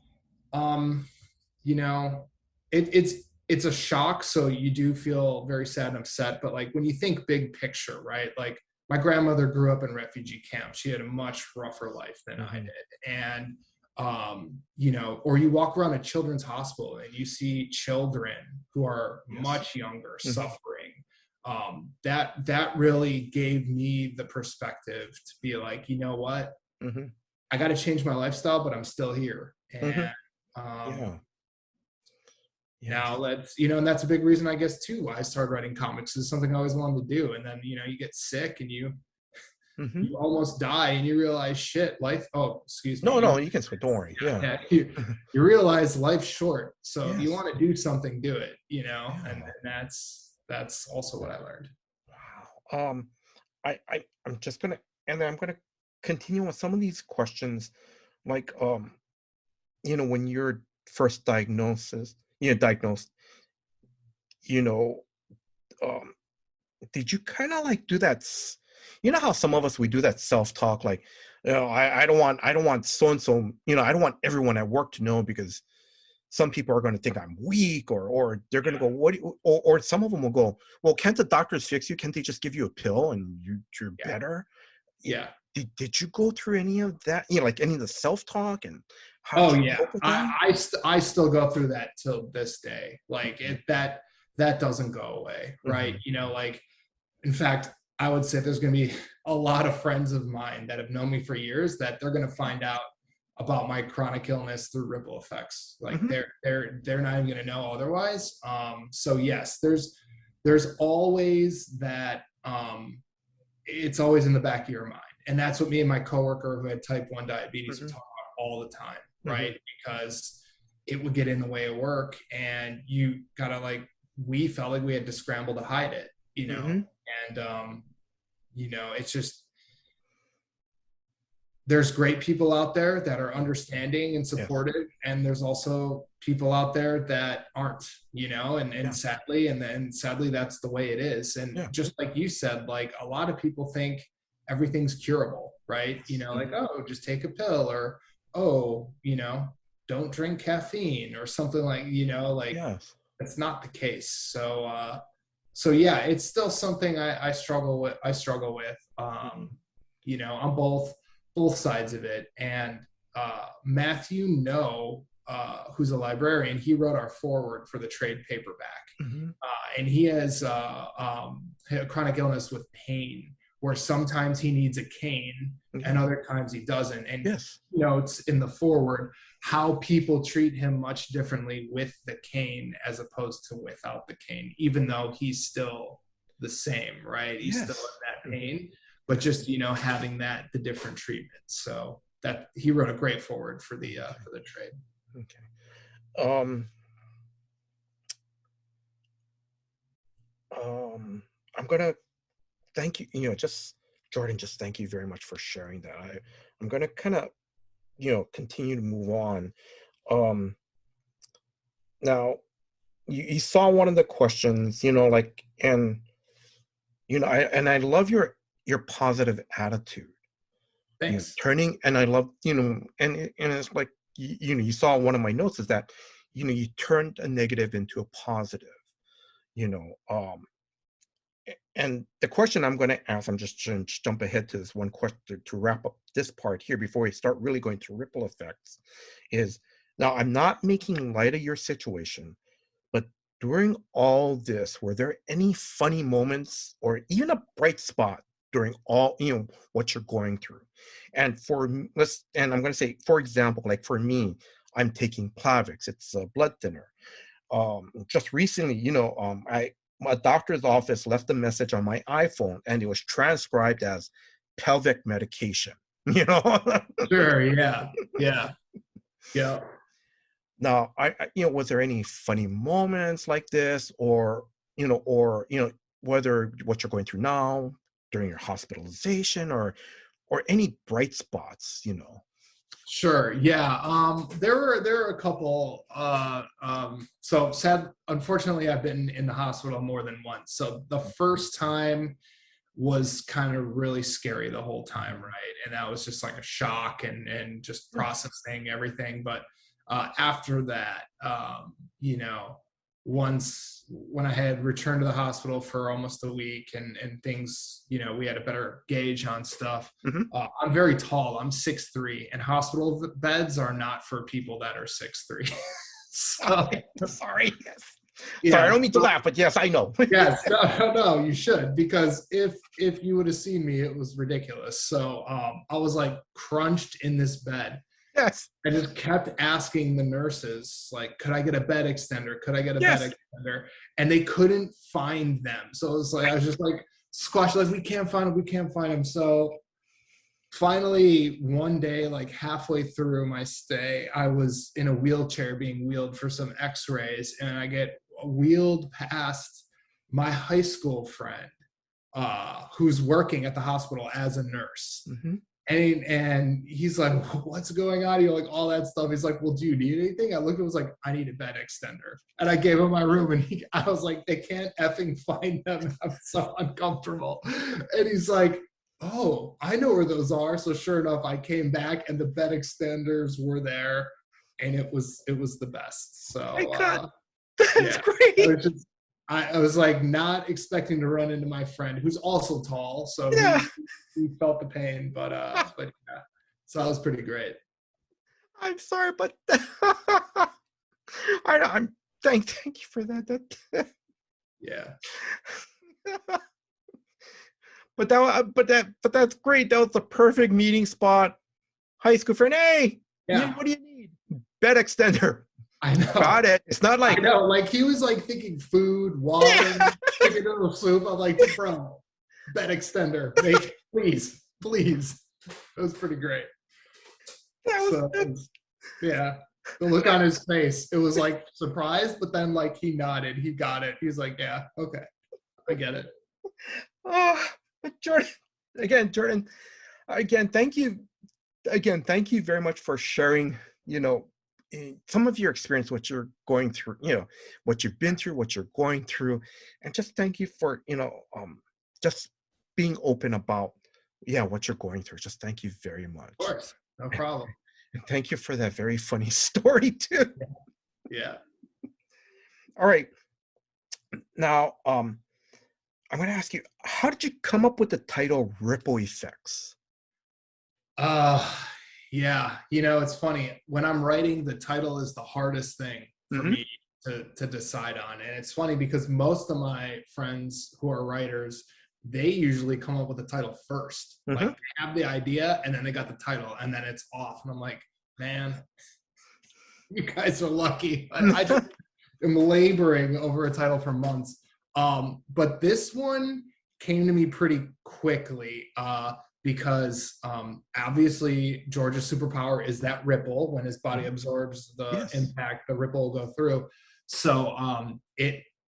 it's a shock. So you do feel very sad and upset. But like when you think big picture, right? Like my grandmother grew up in refugee camps. She had a much rougher life than I did. And or you walk around a children's hospital and you see children who are much younger suffering. That really gave me the perspective to be like, you know what, I got to change my lifestyle, but I'm still here. And now let's, and that's a big reason, I guess, too, why I started writing comics. Is something I always wanted to do. And then, you get sick and you almost die, and you realize, shit, life. Oh, excuse me. No, you can say, don't worry. You realize life's short. So if you want to do something, do it, and that's also what I learned. Wow. I'm just going to, and I'm going to continue with some of these questions. Like, when you're first diagnosed, did you kind of like do that? How some of us, we do that self-talk, like, I don't want so-and-so, I don't want everyone at work to know, because some people are going to think I'm weak, or they're going to go, or some of them will go, well, can't the doctors fix you? Can't they just give you a pill and you're better? did you go through any of that? Like any of the self-talk and how Oh did you yeah, cope with that? I still go through that till this day. Like that doesn't go away, right? Like in fact, I would say there's going to be a lot of friends of mine that have known me for years that they're going to find out about my chronic illness through ripple effects. Like they're not even going to know otherwise. So yes, there's always that. It's always in the back of your mind, and that's what me and my coworker who had type 1 diabetes would talk about all the time, right? Because it would get in the way of work, and you gotta we felt like we had to scramble to hide it, and it's just, there's great people out there that are understanding and supportive, and there's also people out there that aren't, and sadly that's the way it is. And just like you said, like a lot of people think everything's curable, right? Like, oh, just take a pill, or oh, don't drink caffeine or something, like, that's not the case. So yeah, it's still something I struggle with. On both sides of it. And Matthew who's a librarian, he wrote our foreword for the trade paperback. And he has a chronic illness with pain, where sometimes he needs a cane and other times he doesn't. And it's in the foreword how people treat him much differently with the cane as opposed to without the cane, even though he's still the same, right? He's still in that pain, but just having the different treatment. So that he wrote a great foreword for the trade. Okay. I'm gonna thank you. Jordan, just thank you very much for sharing that. I'm gonna kind of continue to move on. Now you saw one of the questions, and I love your positive attitude. Thanks. And I love, and it's like, you saw one of my notes is that, you turned a negative into a positive, and the question I'm going to ask, I'm just going to jump ahead to this one question to wrap up this part here before we start really going to ripple effects, is now I'm not making light of your situation, but during all this, were there any funny moments or even a bright spot during all, what you're going through? And I'm going to say, for example, like for me, I'm taking Plavix. It's a blood thinner. Just recently, my doctor's office left a message on my iPhone, and it was transcribed as pelvic medication. Sure. Yeah. Now, was there any funny moments like this, or whether what you're going through now during your hospitalization, or any bright spots? Sure. Yeah. There were a couple. So sad. Unfortunately, I've been in the hospital more than once. So the first time was kind of really scary the whole time, right? And that was just like a shock and just processing everything. But after that, once when I had returned to the hospital for almost a week and things, we had a better gauge on stuff. I'm very tall. I'm 6'3", and hospital beds are not for people that are 6'3". So, sorry. Yes. Yeah. Sorry, I don't mean to laugh, but yes, I know. Yes, no, you should, because if you would have seen me, it was ridiculous. So I was like crunched in this bed. Yes. I just kept asking the nurses, like, could I get a bed extender? Could I get a bed extender? And they couldn't find them. So it was like, I was just like squashed, like, we can't find them. So finally, one day, like halfway through my stay, I was in a wheelchair being wheeled for some x-rays, and I get wheeled past my high school friend who's working at the hospital as a nurse. And he's like, what's going on? Like all that stuff. He's like, well, do you need anything? I looked, it was like, I need a bed extender. And I gave him my room, and I was like, they can't effing find them. I'm so uncomfortable. And he's like, oh, I know where those are. So sure enough, I came back and the bed extenders were there, and it was the best. So that's great. I was like not expecting to run into my friend who's also tall, so Yeah. he felt the pain, but yeah, so that was pretty great. I'm sorry, but I'm thank you for that. Yeah. But that's great. That was the perfect meeting spot. High school friend, hey, Yeah. what do you need? Bed extender. I know. Got it. It's not like I know. Like he was like thinking food, water, chicken noodle soup. I'm like, bro, bed extender, make please. It was pretty great. Yeah. The look on his face, it was like surprised, but then like he nodded, he got it. He's like, yeah, okay, I get it. But Jordan, thank you. Again, thank you very much for sharing, some of your experience, what you're going through, what you've been through, what you're going through. And just thank you for, just being open about, what you're going through. Just thank you very much. Of course, no problem. And thank you for that very funny story too. Yeah. All right. Now, I'm going to ask you, how did you come up with the title Ripple Effects? Yeah, it's funny when I'm writing, the title is the hardest thing for me to decide on. And it's funny because most of my friends who are writers, they usually come up with the title first. Like they have the idea and then they got the title and then it's off. And I'm like, man, you guys are lucky. I just am laboring over a title for months. But this one came to me pretty quickly because obviously George's superpower is that ripple. When his body absorbs the impact, the ripple will go through. So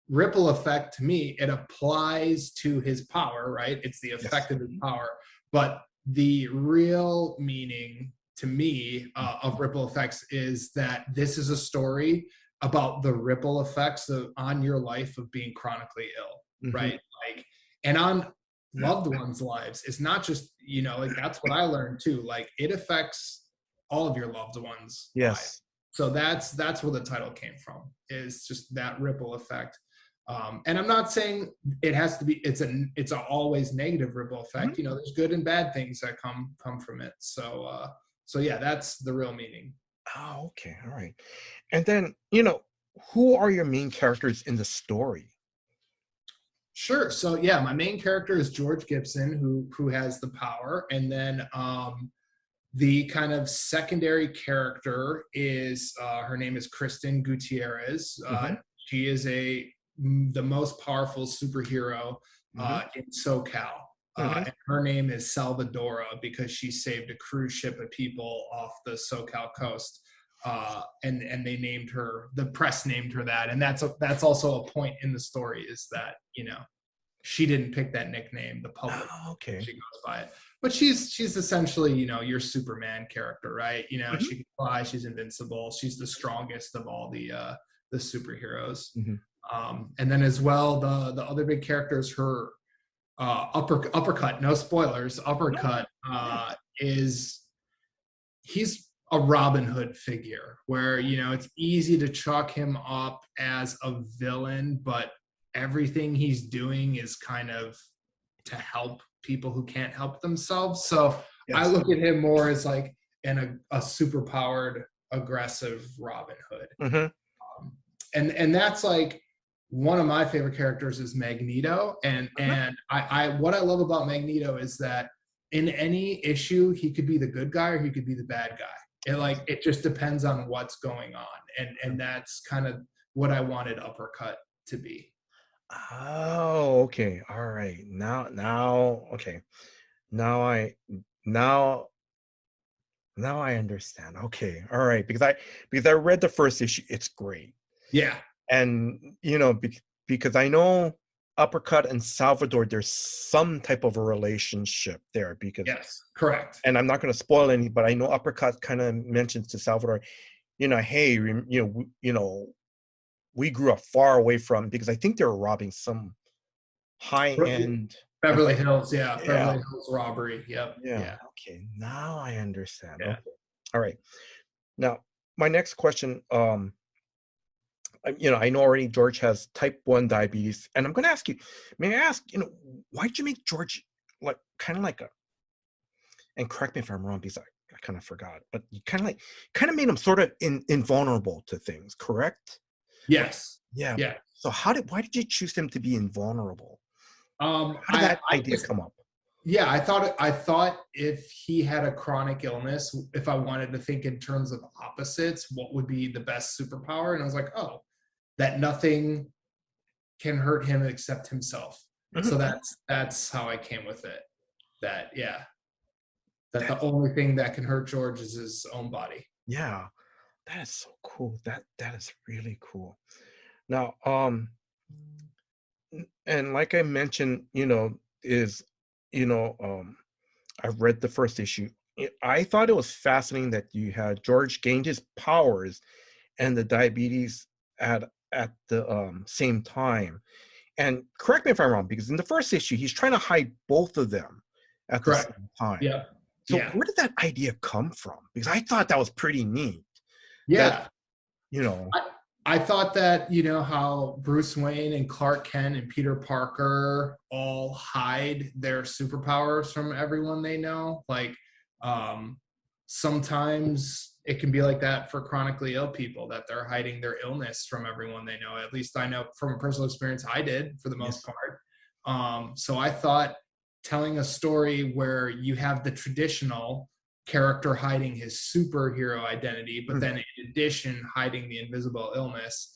ripple effect, to me, it applies to his power, right? It's the effect of his power. But the real meaning to me of ripple effects is that this is a story about the ripple effects on your life of being chronically ill, right? Like, and on loved ones' lives. It's not just, like that's what I learned too. Like it affects all of your loved ones' lives. So that's where the title came from, is just that ripple effect. And I'm not saying it has to be, it's a always negative ripple effect. There's good and bad things that come from it. So yeah, that's the real meaning. Oh, okay. All right. And then, who are your main characters in the story? Sure. So yeah, my main character is George Gibson, who has the power. And then the kind of secondary character is, her name is Kristen Gutierrez. She is the most powerful superhero in SoCal. And her name is Salvadora because she saved a cruise ship of people off the SoCal coast. And they named her, the press named her that. And that's also a point in the story, is that, she didn't pick that nickname, the public she goes by it. But she's essentially, your Superman character, right? She can fly, she's invincible, she's the strongest of all the superheroes. And then as well, the other big character is her uppercut, no spoilers, uppercut he's a Robin Hood figure where, it's easy to chalk him up as a villain, but everything he's doing is kind of to help people who can't help themselves. So I look at him more as like a super powered, aggressive Robin Hood. And that's like one of my favorite characters is Magneto. And I what I love about Magneto is that in any issue, he could be the good guy or he could be the bad guy. It just depends on what's going on. And that's kind of what I wanted Uppercut to be. Oh, okay. All right. Okay. Now I understand. Okay. All right. Because I read the first issue. It's great. Yeah. And because I know Uppercut and Salvador, there's some type of a relationship there. Because yes, correct. And I'm not going to spoil any, but I know Uppercut kind of mentions to Salvador, hey, we grew up far away from, because I think they were robbing some high-end Beverly Hills, Beverly Hills robbery. Yep. Yeah. Okay, now I understand. Yeah. Okay. All right. Now, my next question, I know already George has type 1 diabetes, and I'm going to ask you, may I ask, why'd you make George like kind of like and correct me if I'm wrong because I kind of forgot, but you kind of made him sort of invulnerable to things, correct? Yes. Yeah. Yeah. So why did you choose him to be invulnerable? How did I that idea just, come up? yeah, I thought if he had a chronic illness, if I wanted to think in terms of opposites, what would be the best superpower? And I was like, oh, that nothing can hurt him except himself. So that's how I came with it. That the only thing that can hurt George is his own body. Yeah, that is so cool. That is really cool. Now, and like I mentioned, is I read the first issue. I thought it was fascinating that you had George gained his powers and the diabetes at the same time. And correct me if I'm wrong, because in the first issue, he's trying to hide both of them at the Correct. same time. Yeah. So Yeah. where did that idea come from? Because I thought that was pretty neat. Yeah. That, I thought that, how Bruce Wayne and Clark Kent and Peter Parker all hide their superpowers from everyone they know. Like, sometimes it can be like that for chronically ill people, that they're hiding their illness from everyone they know. At least I know from a personal experience I did for the most part. So I thought telling a story where you have the traditional character hiding his superhero identity, but then in addition hiding the invisible illness,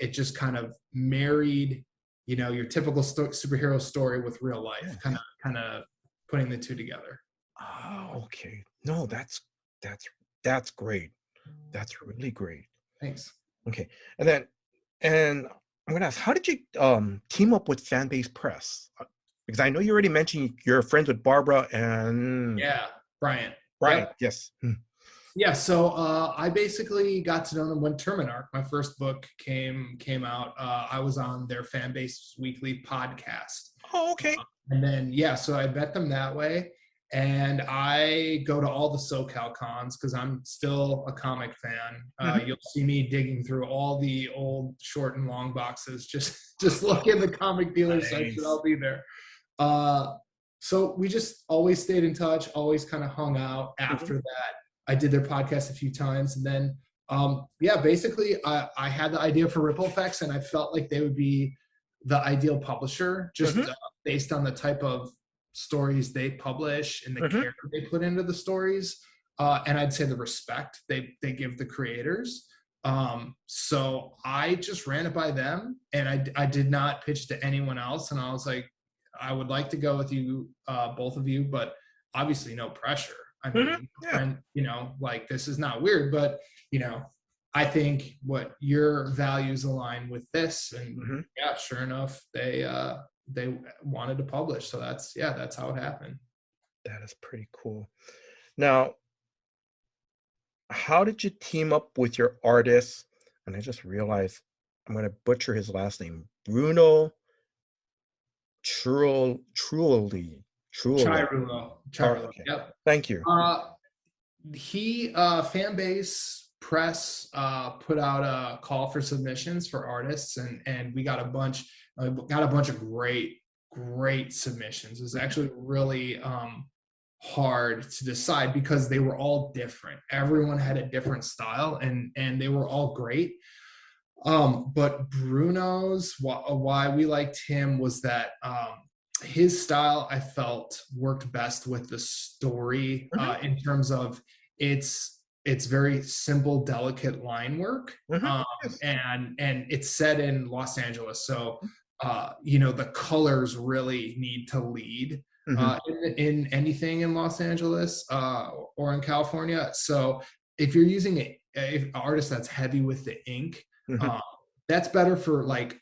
it just kind of married, your typical superhero story with real life, kind of putting the two together. Oh, okay. No, that's great. That's really great. Thanks. Okay, and I'm gonna ask, how did you team up with Fanbase Press? Because I know you already mentioned you're friends with Barbara and Brian. Yep. Yes. Yeah, so I basically got to know them when Terminarch, my first book, came out. I was on their Fanbase weekly podcast. Oh, okay. And then, so I met them that way. And I go to all the SoCal cons because I'm still a comic fan. You'll see me digging through all the old short and long boxes. Just look in the comic dealer section. I'll be there. So we just always stayed in touch, always kind of hung out. After that, I did their podcast a few times. And then, basically I had the idea for Ripple Effects, and I felt like they would be the ideal publisher just based on the type of stories they publish and the care they put into the stories. And I'd say the respect they give the creators. So I just ran it by them, and I did not pitch to anyone else. And I was like, I would like to go with you, both of you, but obviously no pressure. I mean, and like, this is not weird, but I think what your values align with this, and sure enough, they wanted to publish. So that's how it happened. That is pretty cool. Now, how did you team up with your artist? And I just realized I'm going to butcher his last name, Bruno Chirulo. Okay. Yep. Thank you. Fanbase Press put out a call for submissions for artists, and we got a bunch of great submissions. It was actually really hard to decide because they were all different. Everyone had a different style, and they were all great. But Bruno's, why we liked him was that his style, I felt, worked best with the story in terms of it's very simple, delicate line work, and it's set in Los Angeles, so the colors really need to lead in anything in Los Angeles or in California. So if you're using an artist that's heavy with the ink, that's better for like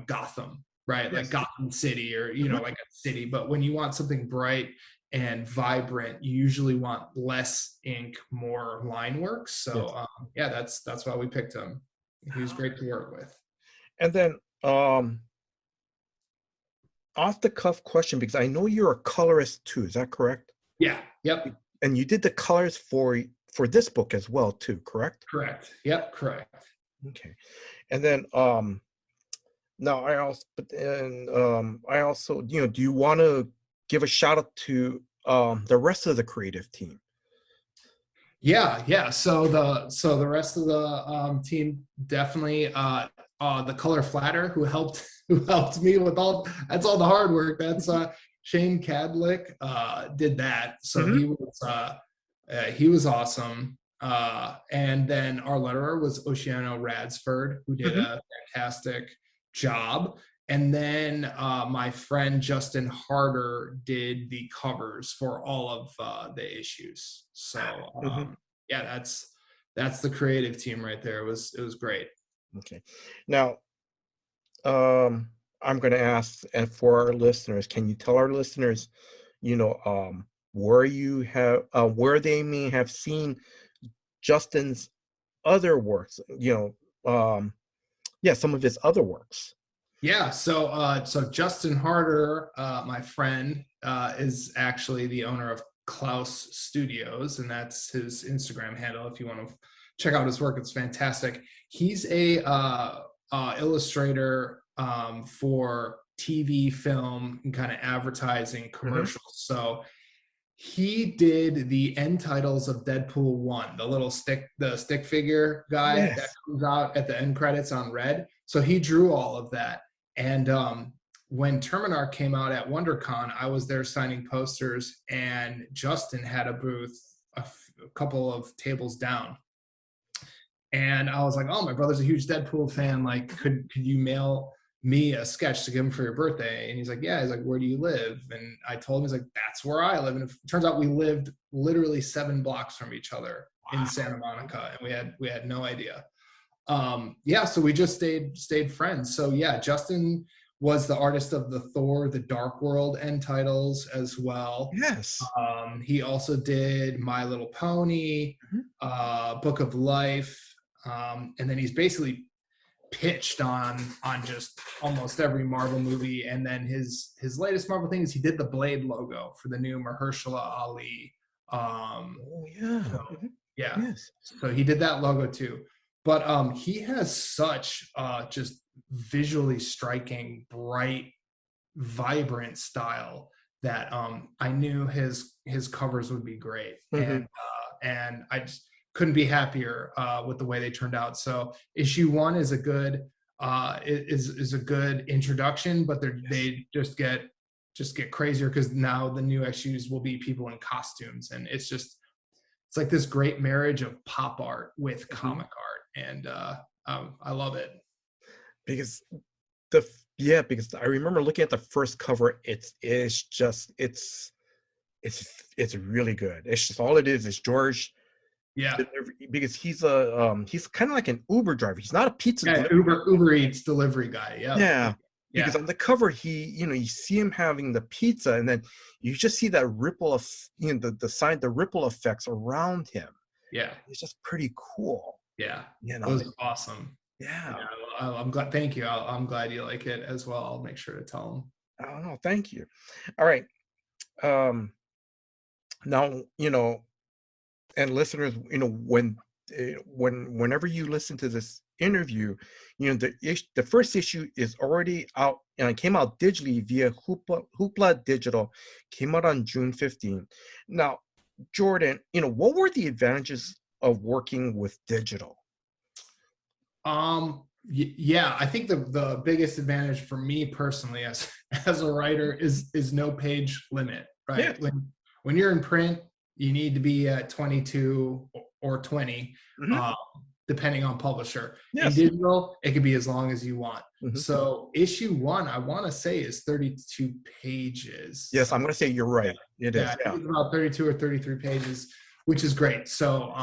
Gotham, right? Like Gotham City, or like a city. But when you want something bright and vibrant, you usually want less ink, more line work. So that's why we picked him. He was great to work with. And then off the cuff question, because I know you're a colorist too, is that correct? Yeah. Yep. And you did the colors for this book as well too, correct? Correct. Yep. Correct. Okay. And then now I also, do you want to give a shout out to the rest of the creative team? Yeah. So the rest of the team definitely the color flatter who helped me with all that's all the hard work. That's Shane Cadlick did that. So Hmm. he was awesome. And then our letterer was Oceano Radsford, who did Hmm. a fantastic job. And then my friend Justin Harder did the covers for all of the issues. So Hmm. yeah, that's the creative team right there. It was great. Okay. Now, I'm going to ask, and for our listeners, can you tell our listeners, where they may have seen Justin's other works, some of his other works. Yeah, so Justin Harder, my friend, is actually the owner of Klaus Studios, and that's his Instagram handle. If you want to check out his work, it's fantastic. He's a illustrator for TV, film, and kind of advertising Hmm. commercials. So he did the end titles of Deadpool 1, the stick figure guy that Yes. comes out at the end credits on red. So he drew all of that. And when Terminar came out at WonderCon, I was there signing posters, and Justin had a booth a couple of tables down. And I was like, "Oh, my brother's a huge Deadpool fan. Like, could you mail me a sketch to give him for your birthday?" And he's like, "Yeah." He's like, "Where do you live?" And I told him, he's like, "That's where I live." And it turns out we lived literally 7 blocks from each other in Wow. Santa Monica, and we had no idea. Yeah, so we just stayed friends. So yeah, Justin was the artist of the Thor, the Dark World end titles as well. Yes. He also did My Little Pony, Mhm. Book of Life, and then he's basically pitched on just almost every Marvel movie. And then his latest Marvel thing is he did the Blade logo for the new Mahershala Ali Oh yeah. film. Mhm. Yeah, Yes. so he did that logo too. But he has such just visually striking, bright, vibrant style that I knew his covers would be great, Hmm. and I just couldn't be happier with the way they turned out. So issue 1 is a good introduction, but Yes. they just get crazier because now the new issues will be people in costumes, and it's like this great marriage of pop art with Hmm. comic art, and I love it. Because because I remember looking at the first cover. It's really good. It's just all it is George Yeah, because he's kind of like an Uber driver. He's not a pizza yeah, delivery. Uber Eats delivery guy. Yep. Yeah, because Yeah, on the cover, you see him having the pizza, and then you just see that ripple of, the ripple effects around him. yeah, It's just pretty cool, yeah. you It know. was awesome. Yeah, Yeah. I'm glad. Thank you. I'm glad you like it as well. I'll make sure to tell him. I don't know. Thank you. All right. Um, Now, and listeners, whenever you listen to this interview, the first issue is already out, and it came out digitally via Hoopla Digital. Came out on June 15th. Now, Jordan, what were the advantages of working with digital? Yeah, I think the biggest advantage for me personally as as a writer is no page limit, right? Yes. When you're in print, you need to be at 22 or 20, Hmm. uh, depending on publisher. In Yes. digital, it could be as long as you want. Hmm. So issue 1, I want to say, is 32 pages, Yes, I'm something. going to say you're Yeah, right. It yeah, is. I think Yeah. it's about 32 or 33 pages, which is great. So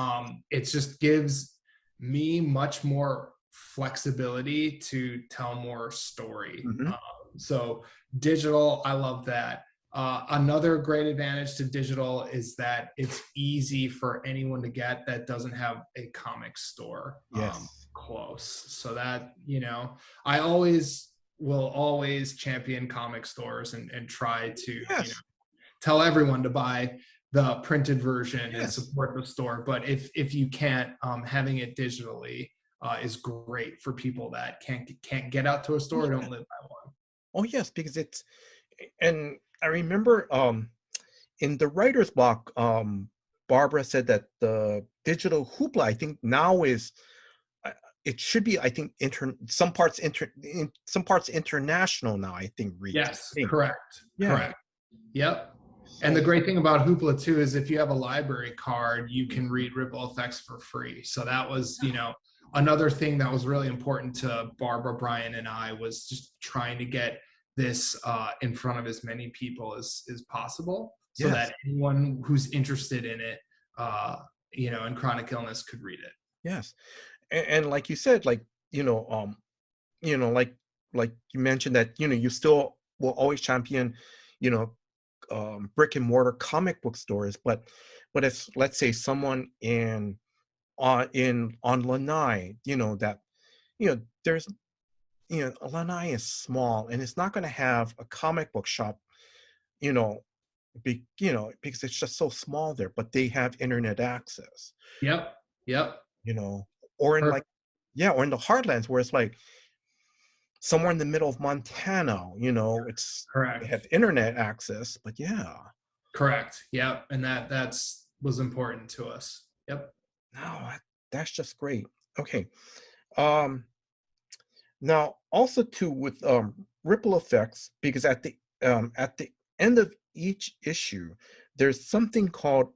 it just gives me much more flexibility to tell more story. Hmm. So digital, I love that. Another great advantage to digital is that it's easy for anyone to get that doesn't have a comic store Yes. close. So that, I will always champion comic stores and try to, Yes. tell everyone to buy the printed version and Yes. support the store. But if you can't, having it digitally is great for people that can't get out to a store or don't live by one. Oh yes, because and I remember in the writer's block, Barbara said that the digital hoopla, I think now is, it should be, I think, some parts international now, I think, Reed. Yes, I think. correct. Yeah. Correct. Yep. And the great thing about Hoopla too is if you have a library card, you can read ripple effects for free. So that was, another thing that was really important to Barbara, Brian, and I was just trying to get this in front of as many people as possible, so that anyone who's interested in it, in chronic illness could read it. Yes. And like you said, like, like you mentioned that, you still will always champion, brick and mortar comic book stores, but if, let's say, someone on Lanai, that, there's, Lanai is small and it's not going to have a comic book shop, because it's just so small there, but they have internet access. Yep. Or in or in the heartlands where it's like somewhere in the middle of Montana, it's correct. They have internet access, but correct. Yep. And that was important to us. Yep. No, that's just great. Okay. Now also too with ripple effects, because at the end of each issue, there's something called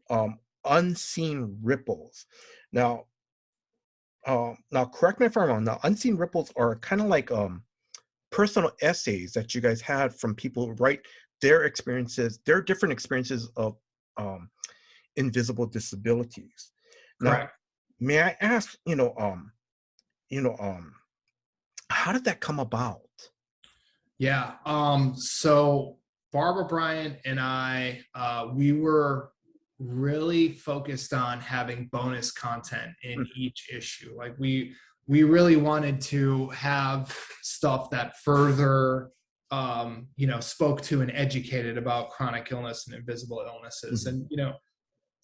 unseen ripples. Now correct me if I'm wrong. Now, unseen ripples are kind of like personal essays that you guys had from people who write their different experiences of invisible disabilities. Correct. Now, may I ask, how did that come about? Yeah. So Barbara Bryant and I, we were really focused on having bonus content in each issue. Like we really wanted to have stuff that further, spoke to and educated about chronic illness and invisible illnesses. And,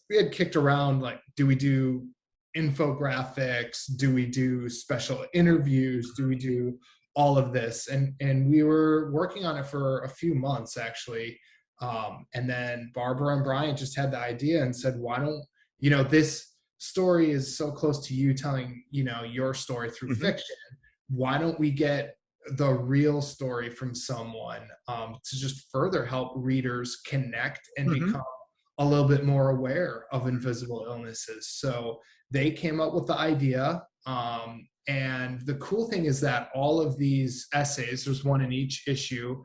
we had kicked around, like, do we do infographics? Do we do special interviews? Do we do all of this? And we were working on it for a few months, actually. And then Barbara and Brian just had the idea and said, why don't, this story is so close to you telling, your story through fiction. Why don't we get the real story from someone to just further help readers connect and become a little bit more aware of invisible illnesses? So they came up with the idea. And the cool thing is that all of these essays, there's one in each issue,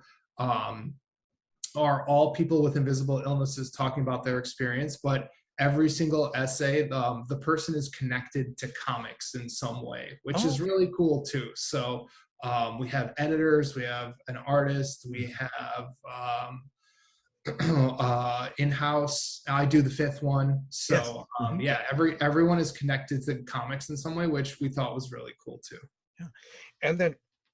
are all people with invisible illnesses talking about their experience, but every single essay, the person is connected to comics in some way, which is really cool too. So we have editors, we have an artist, we have in-house. I do the fifth one. So everyone is connected to comics in some way, which we thought was really cool too. Yeah.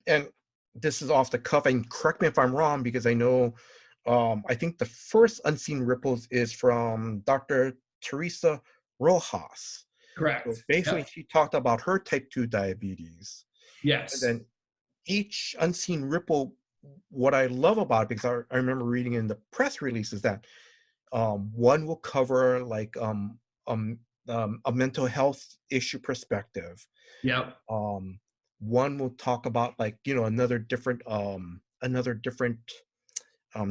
And this is off the cuff, and correct me if I'm wrong, because I know I think the first Unseen Ripples is from Dr. Teresa Rojas. Correct. So basically, she talked about her type 2 diabetes. Yes. And then each Unseen Ripple, what I love about it, because I remember reading in the press release, is that one will cover like a mental health issue perspective. Yep. One will talk about like, another different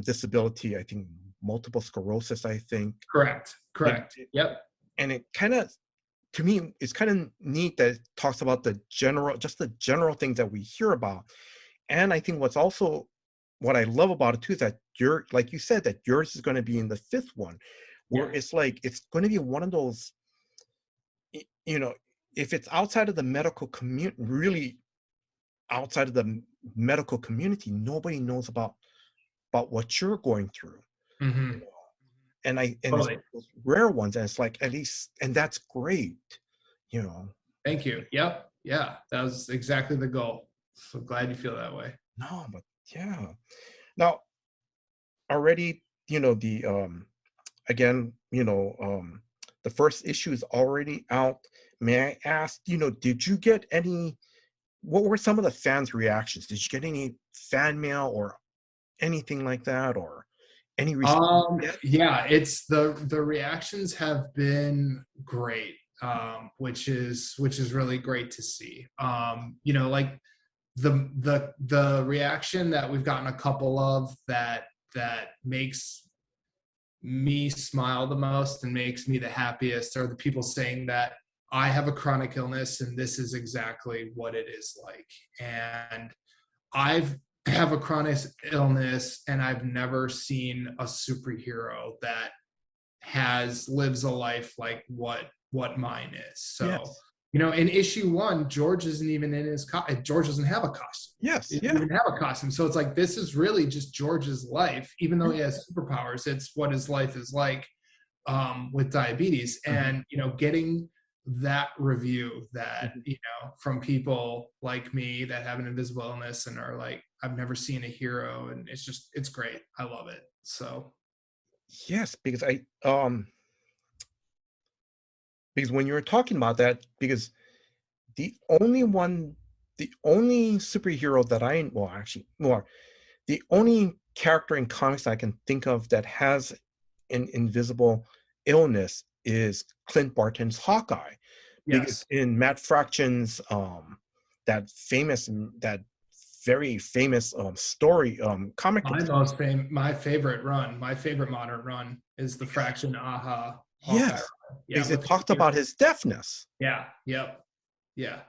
disability, I think multiple sclerosis, I think. Correct. Yep. And it kind of, to me, it's kind of neat that it talks about the general things that we hear about. And I think what I love about it too is that like you said, that yours is going to be in the fifth one, where it's like, it's going to be one of those, if it's outside of the medical community, really outside of the medical community, nobody knows about what you're going through. And totally. It's those rare ones, and it's like, at least, and that's great, Thank you. Yep. Yeah, that was exactly the goal. So glad you feel that way. No, but yeah. Now, already, the again, The first issue is already out. May I ask, did you get any? What were some of the fans' reactions? Did you get any fan mail or anything like that, or any response yet? Yeah, it's the reactions have been great, which is really great to see. Like the reaction that we've gotten a couple of that makes me smile the most and makes me the happiest are the people saying that I have a chronic illness and this is exactly what it is like. And I've have a chronic illness and I've never seen a superhero that lives a life like what mine is. So, Yes. In issue 1, George isn't even in his George doesn't have a costume. Yes. He doesn't even have a costume. So it's like, this is really just George's life, even though he has superpowers. It's what his life is like with diabetes. And, getting that review that, from people like me that have an invisible illness and are like, I've never seen a hero. And it's great. I love it. So. Yes, because because when you were talking about that, because the only superhero that the only character in comics I can think of that has an invisible illness is Clint Barton's Hawkeye. Because in Matt Fraction's that very famous story comic book. My favorite modern run is the Fraction Aha. Yes, because it talked about his deafness. Yeah. Yep. Yeah.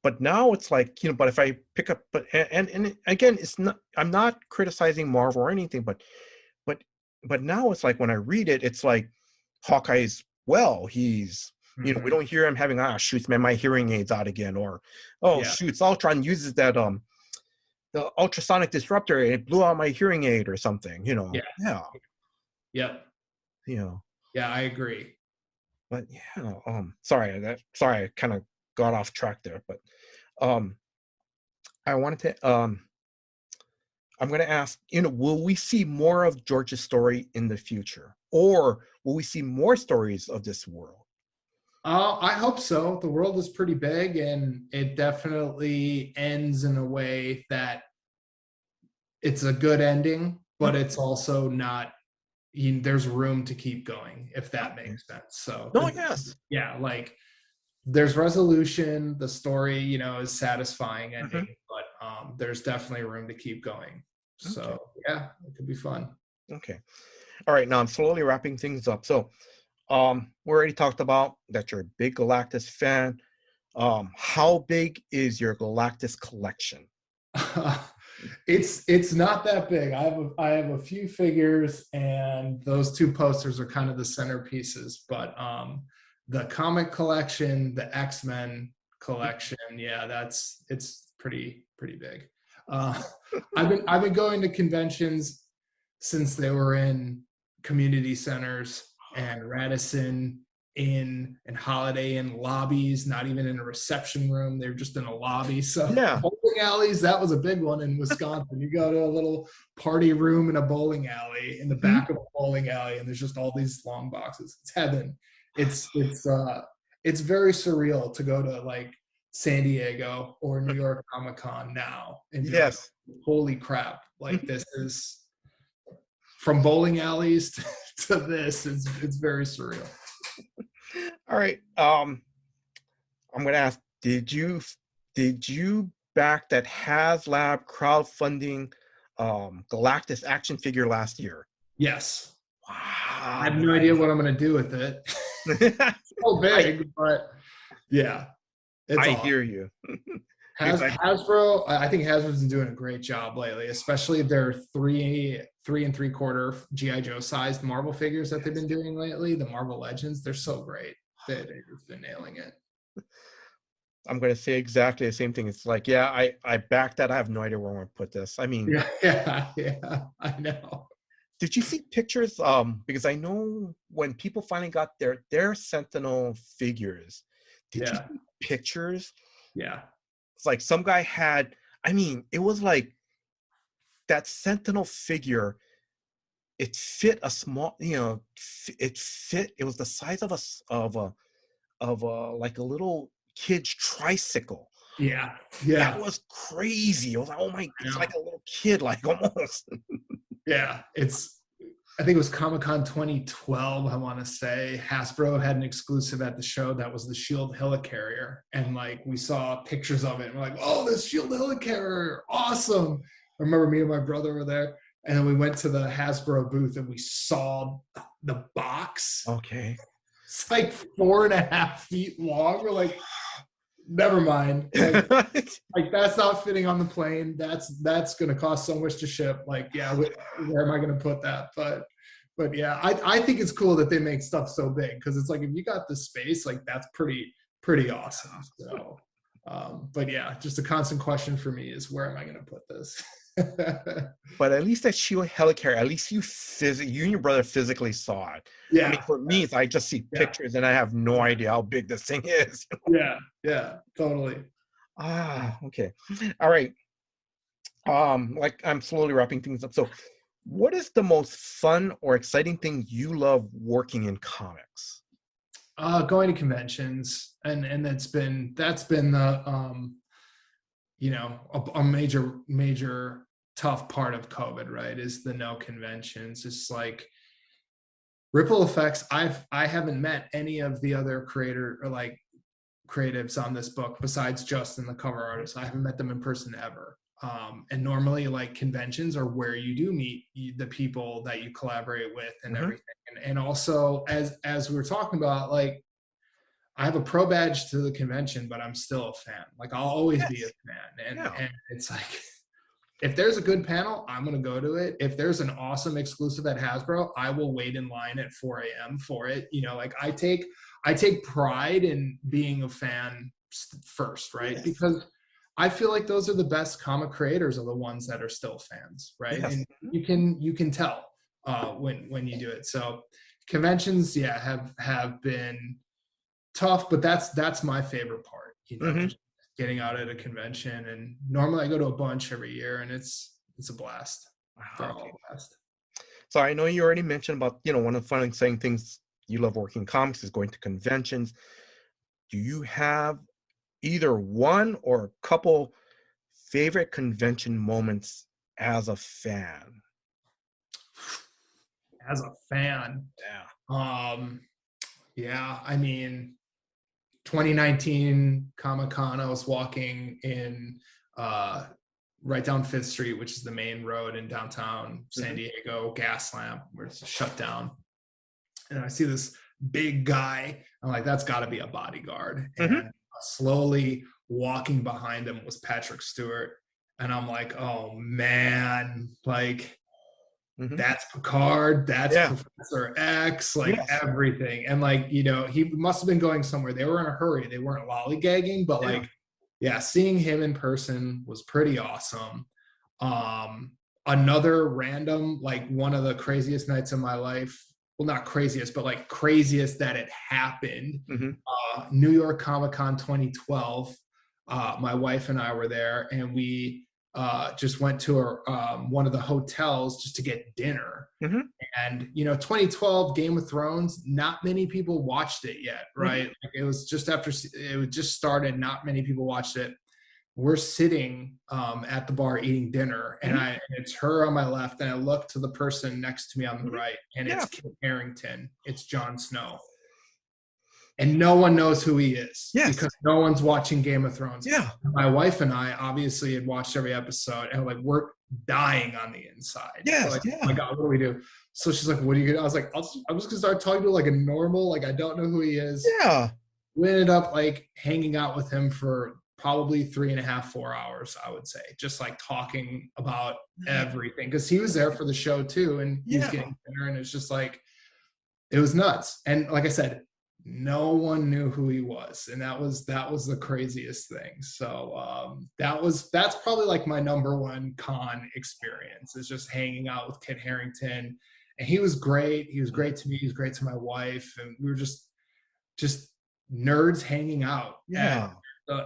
But now it's like, but if I pick up, and again, it's not, I'm not criticizing Marvel or anything, but now it's like when I read it, it's like Hawkeye's, he's, we don't hear him having, shoots, man, my hearing aid's out again, or, shoots, Ultron uses that, the ultrasonic disruptor, it blew out my hearing aid or something, Yeah. Yep. Yeah, I agree. But sorry, I kind of got off track there, but I wanted to I'm going to ask, will we see more of George's story in the future, or will we see more stories of this world? I hope so. The world is pretty big, and it definitely ends in a way that it's a good ending, but it's also not. There's room to keep going, if that makes sense. So, Yes, yeah, like there's resolution. The story, is satisfying ending, but there's definitely room to keep going. So, yeah, it could be fun. Okay. All right. Now I'm slowly wrapping things up. So, we already talked about that you're a big Galactus fan. How big is your Galactus collection? It's not that big. I have a few figures, and those 2 posters are kind of the centerpieces. But the comic collection, the X-Men collection, it's pretty big. I've been going to conventions since they were in community centers and Radisson Inn and Holiday Inn lobbies, not even in a reception room. They're just in a lobby. So bowling alleys, that was a big one in Wisconsin. You go to a little party room in a bowling alley, in the back of a bowling alley, and there's just all these long boxes. It's heaven. It's very surreal to go to like San Diego or New York Comic Con now and be like, holy crap, like this is from bowling alleys to this. It's very surreal. All right. I'm going to ask, did you back that HasLab crowdfunding Galactus action figure last year? Yes. Wow. I have no idea what I'm going to do with it. It's so big, but yeah. I hear you. Hasbro, I think Hasbro's been doing a great job lately, especially their 3 3/4 GI Joe sized Marvel figures that they've been doing lately. The Marvel Legends, they're so great. They've been nailing it. I'm going to say exactly the same thing. It's like, I back that. I have no idea where I'm going to put this. I mean, yeah, I know. Did you see pictures? Because I know when people finally got their Sentinel figures, did you see pictures? Yeah. It's like some guy had, it was like that Sentinel figure. it fit a small, it fit. It was the size of a like a little kid's tricycle. Yeah, That yeah, was crazy. I was like, oh my, I it's know. like a little kid, like almost. Yeah, I think it was Comic-Con 2012, I want to say. Hasbro had an exclusive at the show that was the Shield helicarrier. And like we saw pictures of it and we're like, oh, this Shield helicarrier, awesome. I remember me and my brother were there. And then we went to the Hasbro booth and we saw the box. Okay. It's like 4.5 feet long. We're like, never mind. Like that's not fitting on the plane. That's going to cost so much to ship. Like, yeah, where am I going to put that? But yeah, I think it's cool that they make stuff so big because it's like if you got the space, like that's pretty awesome. So, but yeah, just a constant question for me is where am I going to put this? But at least that Shield helicarrier, at least you and your brother physically saw it. Yeah. I mean, for me, I just see pictures and I have no idea how big this thing is. Yeah, totally. Okay. All right. Like I'm slowly wrapping things up. So what is the most fun or exciting thing you love working in comics? Going to conventions and that's been the a major tough part of COVID, right? Is the no conventions. It's like ripple effects. I haven't met any of the other creatives on this book besides Justin, the cover artist. I haven't met them in person ever. And normally like conventions are where you do meet the people that you collaborate with and everything. And also as we were talking about, like I have a pro badge to the convention, but I'm still a fan. Like I'll always be a fan. And it's like, if there's a good panel, I'm going to go to it. If there's an awesome exclusive at Hasbro, I will wait in line at 4 a.m. for it. Like I take pride in being a fan first, right? Yes. Because I feel like those are the best comic creators are the ones that are still fans, right? Yes. And you can tell when you do it. So conventions, have been tough, but that's my favorite part, getting out at a convention. And normally I go to a bunch every year and it's a blast. Okay. So I know you already mentioned about, one of the fun exciting things you love working comics is going to conventions. Do you have either one or a couple favorite convention moments as a fan? As a fan? Yeah. I mean, 2019 Comic-Con, I was walking in right down 5th Street, which is the main road in downtown San Diego, gas lamp, where it's shut down. And I see this big guy. I'm like, that's got to be a bodyguard. And slowly walking behind him was Patrick Stewart. And I'm like, oh man, like that's Picard, that's Professor X, like everything. And like, he must have been going somewhere. They were in a hurry. They weren't lollygagging, but like, seeing him in person was pretty awesome. Another random, like one of the craziest nights of my life, well, not craziest, but like craziest that it happened. New York Comic-Con 2012. My wife and I were there, and we just went to one of the hotels just to get dinner. And 2012 Game of Thrones, not many people watched it yet, right? Like it was just after it just started, not many people watched it. We're sitting at the bar eating dinner, and it's her on my left, and I look to the person next to me on the right, and it's Kit Harington. It's Jon Snow. And no one knows who he is because no one's watching Game of Thrones. My wife and I obviously had watched every episode, and like we're dying on the inside. Oh my God, what do we do? So she's like, what are you gonna? I was like, I'm just gonna start talking to like a normal, like I don't know who he is. We ended up like hanging out with him for probably 3.5, 4 hours, I would say, just like talking about everything, because he was there for the show too, and he's getting dinner, and it's just like, it was nuts. And like I said, no one knew who he was, and that was the craziest thing. So that's probably like my number one con experience, is just hanging out with Kit Harington. And he was great. He was great to me. He was great to my wife, and we were just nerds hanging out,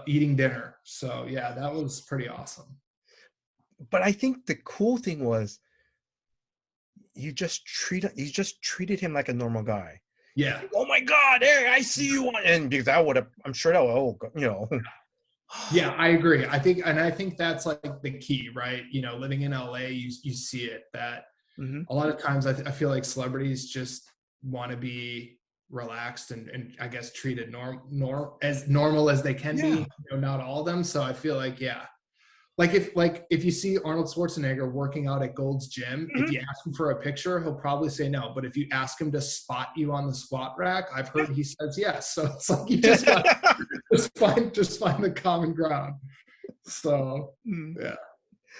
eating dinner. So that was pretty awesome. But I think the cool thing was you just treated him like a normal guy. Yeah. Oh my God, hey, I see you on, and because I would have, I'm sure that would, Yeah, I agree. I think that's like the key, right? Living in LA, you see it that Mhm. a lot of times I feel like celebrities just want to be relaxed and I guess treated as normal as they can Yeah. be. Not all of them. So I feel like, yeah, if you see Arnold Schwarzenegger working out at Gold's Gym, if Mhm. you ask him for a picture, he'll probably say no. But if you ask him to spot you on the squat rack, I've heard he says yes. So it's like you just got just find the common ground. So Mm. yeah,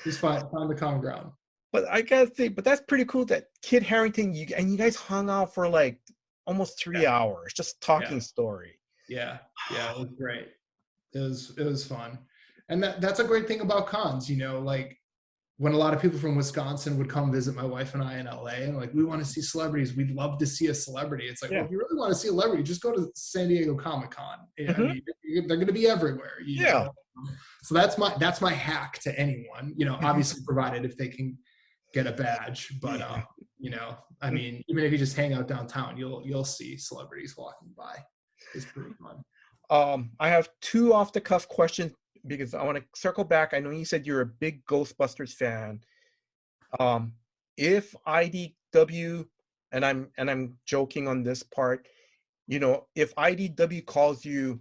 just find the common ground. But I gotta say, but that's pretty cool that Kid Harington, you guys hung out for like almost 3 hours, just talking Yeah. story. Yeah, it was great. It was fun, and that's a great thing about cons. Like when a lot of people from Wisconsin would come visit my wife and I in LA, and like, we want to see celebrities. We'd love to see a celebrity. It's like, well, Yeah. if you really want to see a celebrity, just go to San Diego Comic-Con. I Mhm. mean, they're going to be everywhere. Yeah. So that's my hack to anyone. Obviously provided if they can get a badge, but Yeah. I mean, even if you just hang out downtown, you'll see celebrities walking by. It's pretty fun. I have two off the cuff questions because I want to circle back. I know you said you're a big Ghostbusters fan. If IDW, and I'm joking on this part, if IDW calls you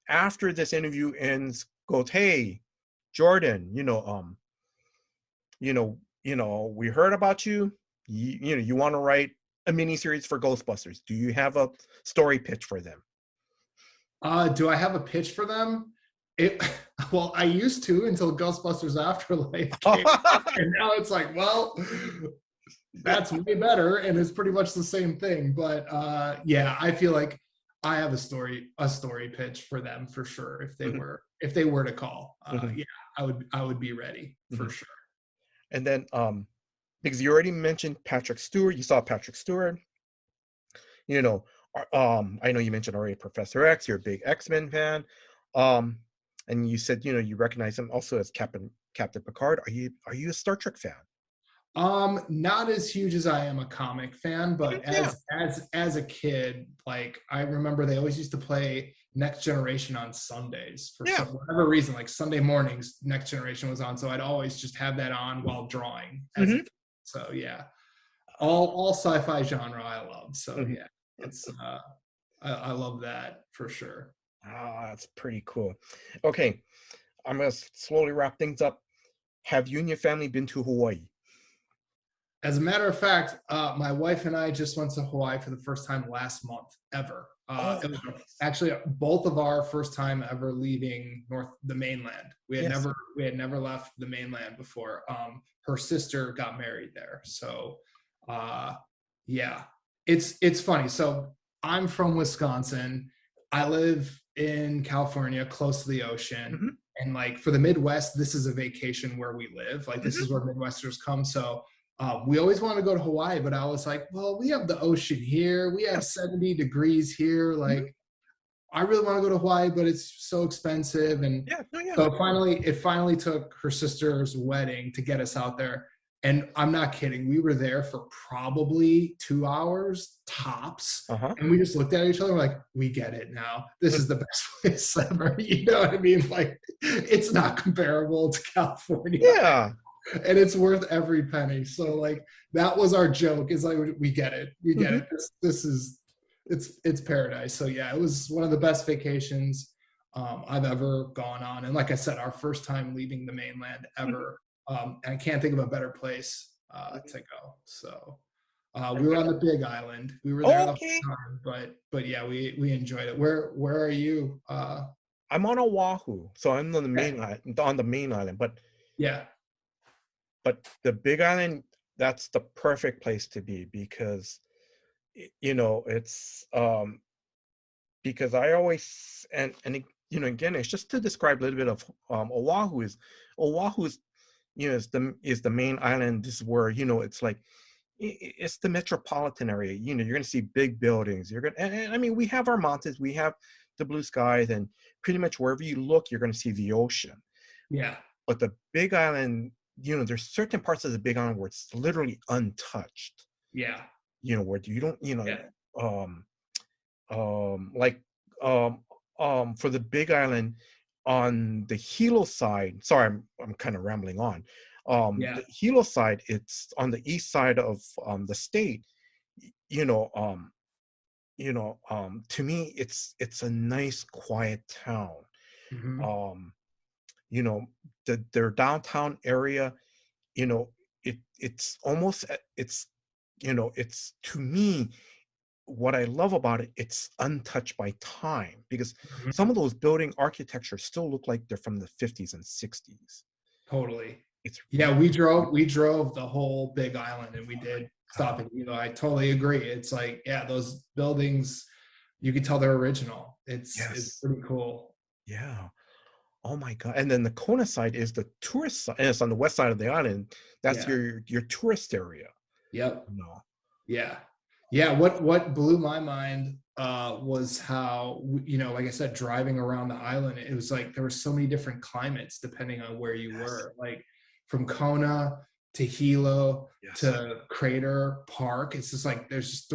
after this interview ends, goes, hey, Jordan, we heard about you. You want to write a miniseries for Ghostbusters. Do you have a story pitch for them? Do I have a pitch for them? Well, I used to until Ghostbusters Afterlife came out, and now it's like, well, that's way better, and it's pretty much the same thing. But yeah, I feel like I have a story pitch for them for sure if they were to call. Yeah, I would be ready for sure. And then because you already mentioned Patrick Stewart, you saw Patrick Stewart. I know you mentioned already Professor X. You're a big X-Men fan, and you said you recognize him also as Captain Picard. Are you a Star Trek fan? Not as huge as I am a comic fan, but Yeah. as a kid, like I remember they always used to play Next Generation on Sundays for whatever reason. Like Sunday mornings, Next Generation was on, so I'd always just have that on while drawing as a kid. So yeah, all sci-fi genre I love. So yeah, it's I love that for sure. Oh, that's pretty cool. Okay, I'm gonna slowly wrap things up. Have you and your family been to Hawaii? As a matter of fact, my wife and I just went to Hawaii for the first time last month ever. It was actually both of our first time ever leaving the mainland. We had never left the mainland before. Her sister got married there, so yeah, it's funny. So I'm from Wisconsin. I live in California, close to the ocean, and like for the Midwest, this is a vacation where we live. Like this is where Midwesterners come. So we always want to go to Hawaii, but I was like, well, we have the ocean here. We have 70 degrees here. Like, I really want to go to Hawaii, but it's so expensive. And so it finally took her sister's wedding to get us out there. And I'm not kidding. We were there for probably 2 hours tops. And we just looked at each other like, we get it now. This is the best place ever. You know what I mean? Like, it's not comparable to California. Yeah. And it's worth every penny. So like that was our joke. Is like we get it. We get it. This is it's paradise. So yeah, it was one of the best vacations I've ever gone on. And like I said, our first time leaving the mainland ever. And I can't think of a better place to go. So we were on the Big Island. We were there the whole time, but yeah, we enjoyed it. Where are you? I'm on Oahu, so I'm on the main island, but yeah. But the Big Island, that's the perfect place to be because, it's because I always and again, it's just to describe a little bit of Oahu is is the main island. This is where it's like it's the metropolitan area. You're going to see big buildings. You're going and I mean we have our mountains, we have the blue skies, and pretty much wherever you look, you're going to see the ocean. Yeah. But the Big Island, there's certain parts of the Big Island where it's literally untouched. Yeah. Where you don't, Yeah. like for the Big Island on the Hilo side. Sorry, I'm kind of rambling on. Yeah. The Hilo side, it's on the east side of the state. You know, to me, it's a nice, quiet town. Hmm. Um, their downtown area. You know, it's almost it's to me what I love about it, it's untouched by time because some Hmm. of those building architectures still look like they're from the 50s and 60s. Totally. It's Yeah, really, we drove the whole Big Island, and we oh my did God. stop in Hilo. I totally agree. It's like, yeah, those buildings, you can tell they're original. It's Yes. pretty cool. Yeah. Oh my God. And then the Kona side is the tourist side. And it's on the west side of the island. That's Yeah. your tourist area. Yep. No. Yeah. Yeah. What blew my mind was how, like I said, driving around the island, it was like there were so many different climates depending on where you Yes. were. Like from Kona to Hilo Yes. to Crater Park. It's just like there's just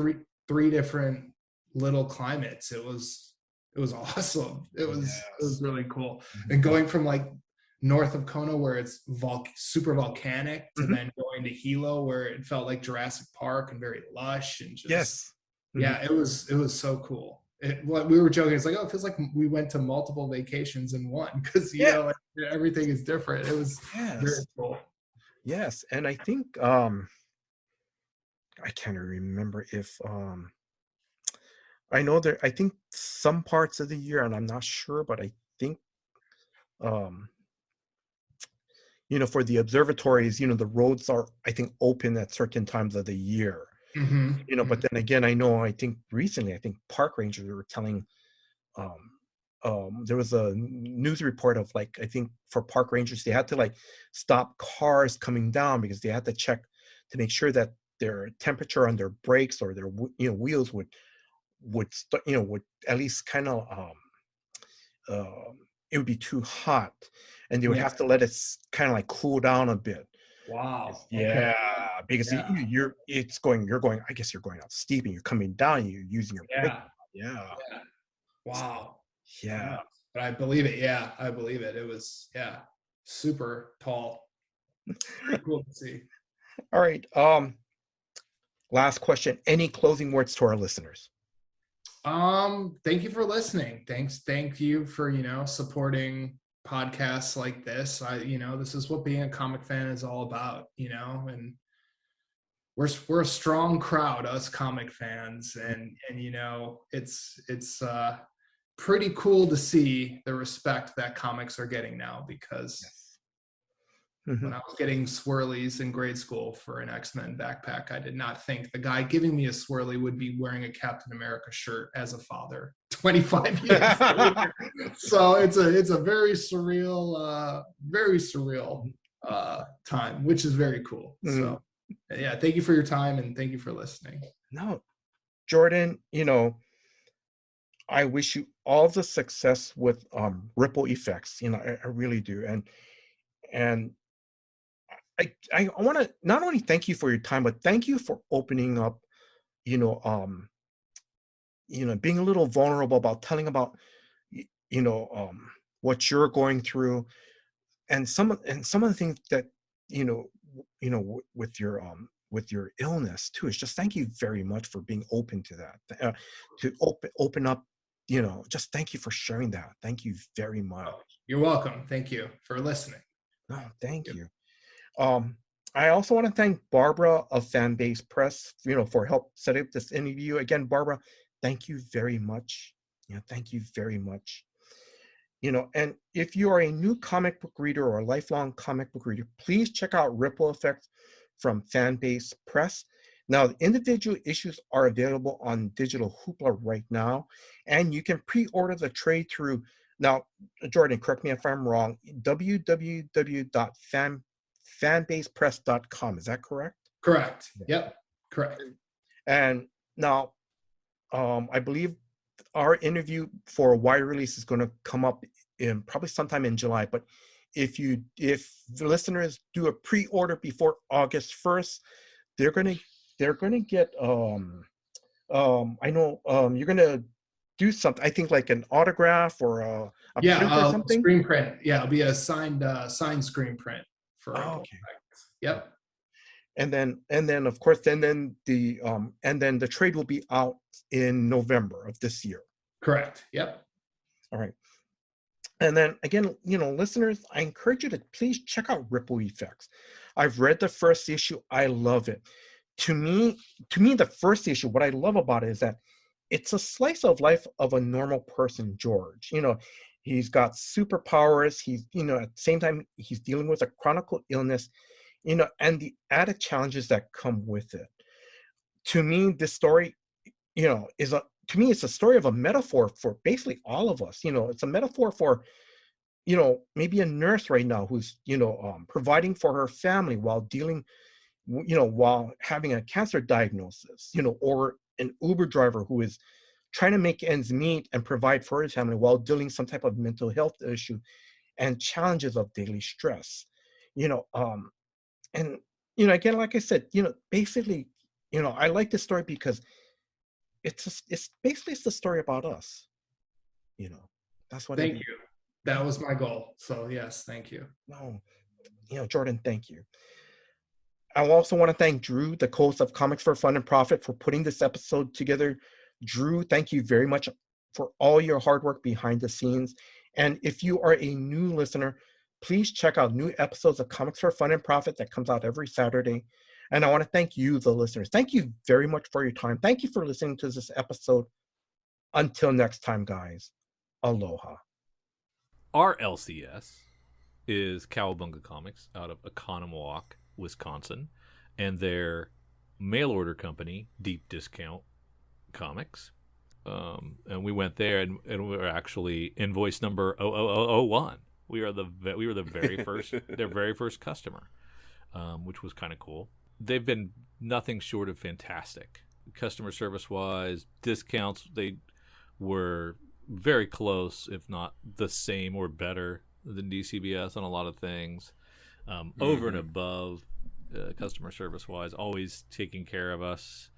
three different little climates. It was awesome. It was Yes. really cool. And Mhm. going from like north of Kona where it's super volcanic to Mhm. then going to Hilo where it felt like Jurassic Park and very lush and just, Yes. Mhm. yeah, it was so cool. What we were joking, it's like, oh, it feels like we went to multiple vacations in one because Yeah. like, everything is different. It was very Yes. cool. Yes. And I think I can't remember if I know I think some parts of the year, and I'm not sure, but I think um for the observatories, the roads are, I think, open at certain times of the year. But Hmm. then again, I think recently, I think park rangers were telling um there was a news report of, like, I think for park rangers, they had to, like, stop cars coming down because they had to check to make sure that their temperature on their brakes or their wheels would at least kind of it would be too hot, and they would Yeah. have to let it kind of like cool down a bit. Wow. Okay. Yeah, because Yeah. you're going, I guess you're going out steep and you're coming down, you're using your brake. Yeah. Yeah. Yeah. Wow. Yeah. Yeah. But I believe it. Yeah, I believe it. It was, yeah, super tall. Pretty cool to see. All right. Last question. Any closing words to our listeners? Thank you for listening. Thank you for, supporting podcasts like this. This is what being a comic fan is all about, and we're a strong crowd, us comic fans, and it's pretty cool to see the respect that comics are getting now because Yes. when Mhm. I was getting swirlies in grade school for an X-Men backpack, I did not think the guy giving me a swirly would be wearing a Captain America shirt as a father 25 years later. So it's a very surreal time, which is very cool. Mhm. So yeah, thank you for your time and thank you for listening. No, Jordan, I wish you all the success with ripple effects. I really do. And I want to not only thank you for your time, but thank you for opening up, you know, um, being a little vulnerable about telling about, y- you know, what you're going through, and some of the things that, with your illness too. Is just thank you very much for being open to that, to open up. Just thank you for sharing that. Thank you very much. Oh, you're welcome. Thank you for listening. No, Thank thank you. you. Um, I also want to thank Barbara of Fanbase Press, for help setting up this interview. Again, Barbara, thank you very much. Thank you very much. And if you are a new comic book reader or a lifelong comic book reader, please check out Ripple Effect from Fanbase Press. Now, the individual issues are available on Digital Hoopla right now, and you can pre-order the trade through. Now, Jordan, correct me if I'm wrong, www.fanbasepress.com. Is that correct? Correct. Yeah. Yep. Correct. And now, I believe our interview for a wide release is going to come up in probably sometime in July. But if the listeners do a pre-order before August 1st, they're they're going to get I know you're going to do something, I think like an autograph or a print or something. Screen print. Yeah, it'll be a signed screen print for Okay. Yep. And then of course then the trade will be out in November of this year. Correct. Yep. All right. And then again, listeners, I encourage you to please check out Ripple Effects. I've read the first issue. I love it. To me, the first issue, what I love about it is that it's a slice of life of a normal person, George. He's got superpowers. He's, at the same time, he's dealing with a chronic illness, and the added challenges that come with it. To me, this story, it's a story of a metaphor for basically all of us. It's a metaphor for, maybe a nurse right now who's, providing for her family while dealing, while having a cancer diagnosis, or an Uber driver who is trying to make ends meet and provide for his family while dealing some type of mental health issue and challenges of daily stress. And again, like I said, basically, I like this story because it's basically the story about us. That's what. Thank you. That was my goal. So yes, thank you. No, Jordan, thank you. I also want to thank Drew, the host of Comics for Fun and Profit, for putting this episode together. Drew, thank you very much for all your hard work behind the scenes. And if you are a new listener, please check out new episodes of Comics for Fun and Profit that comes out every Saturday. And I want to thank you, the listeners. Thank you very much for your time. Thank you for listening to this episode. Until next time, guys. Aloha. Our LCS is Cowabunga Comics out of Oconomowoc, Wisconsin, and their mail order company, Deep Discount Comics. And we went there, and we were actually invoice number 00001. We were the very first their very first customer, which was kind of cool. They've been nothing short of fantastic, customer service wise. Discounts, they were very close, if not the same or better than DCBS on a lot of things. Over and above, customer service wise, always taking care of us,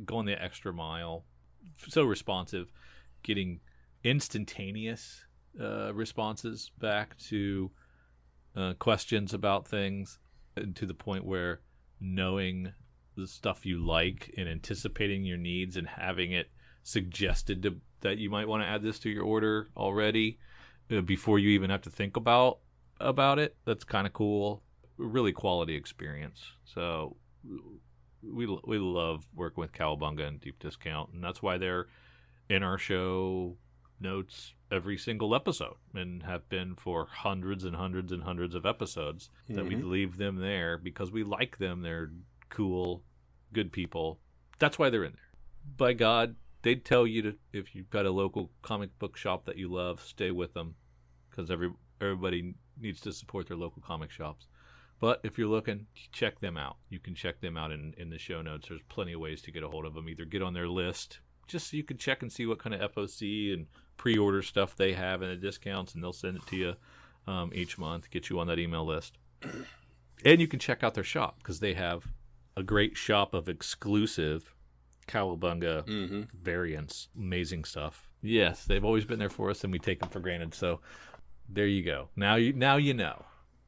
going the extra mile, so responsive, getting instantaneous responses back to questions about things, and to the point where knowing the stuff you like and anticipating your needs and having it suggested that you might want to add this to your order already before you even have to think about it. That's kind of cool. Really quality experience. So we love working with Cowabunga and Deep Discount, and that's why they're in our show notes every single episode and have been for hundreds and hundreds and hundreds of episodes. That we leave them there because we like them. They're cool, good people. That's why they're in there. By God, they'd tell you to, if you've got a local comic book shop that you love, stay with them, because everybody needs to support their local comic shops. But if you're looking, check them out. You can check them out in the show notes. There's plenty of ways to get a hold of them. Either get on their list, just so you can check and see what kind of FOC and pre-order stuff they have and the discounts, and they'll send it to you each month, get you on that email list. And you can check out their shop, because they have a great shop of exclusive Cowabunga variants. Amazing stuff. Yes, they've always been there for us, and we take them for granted. So there you go. Now you know.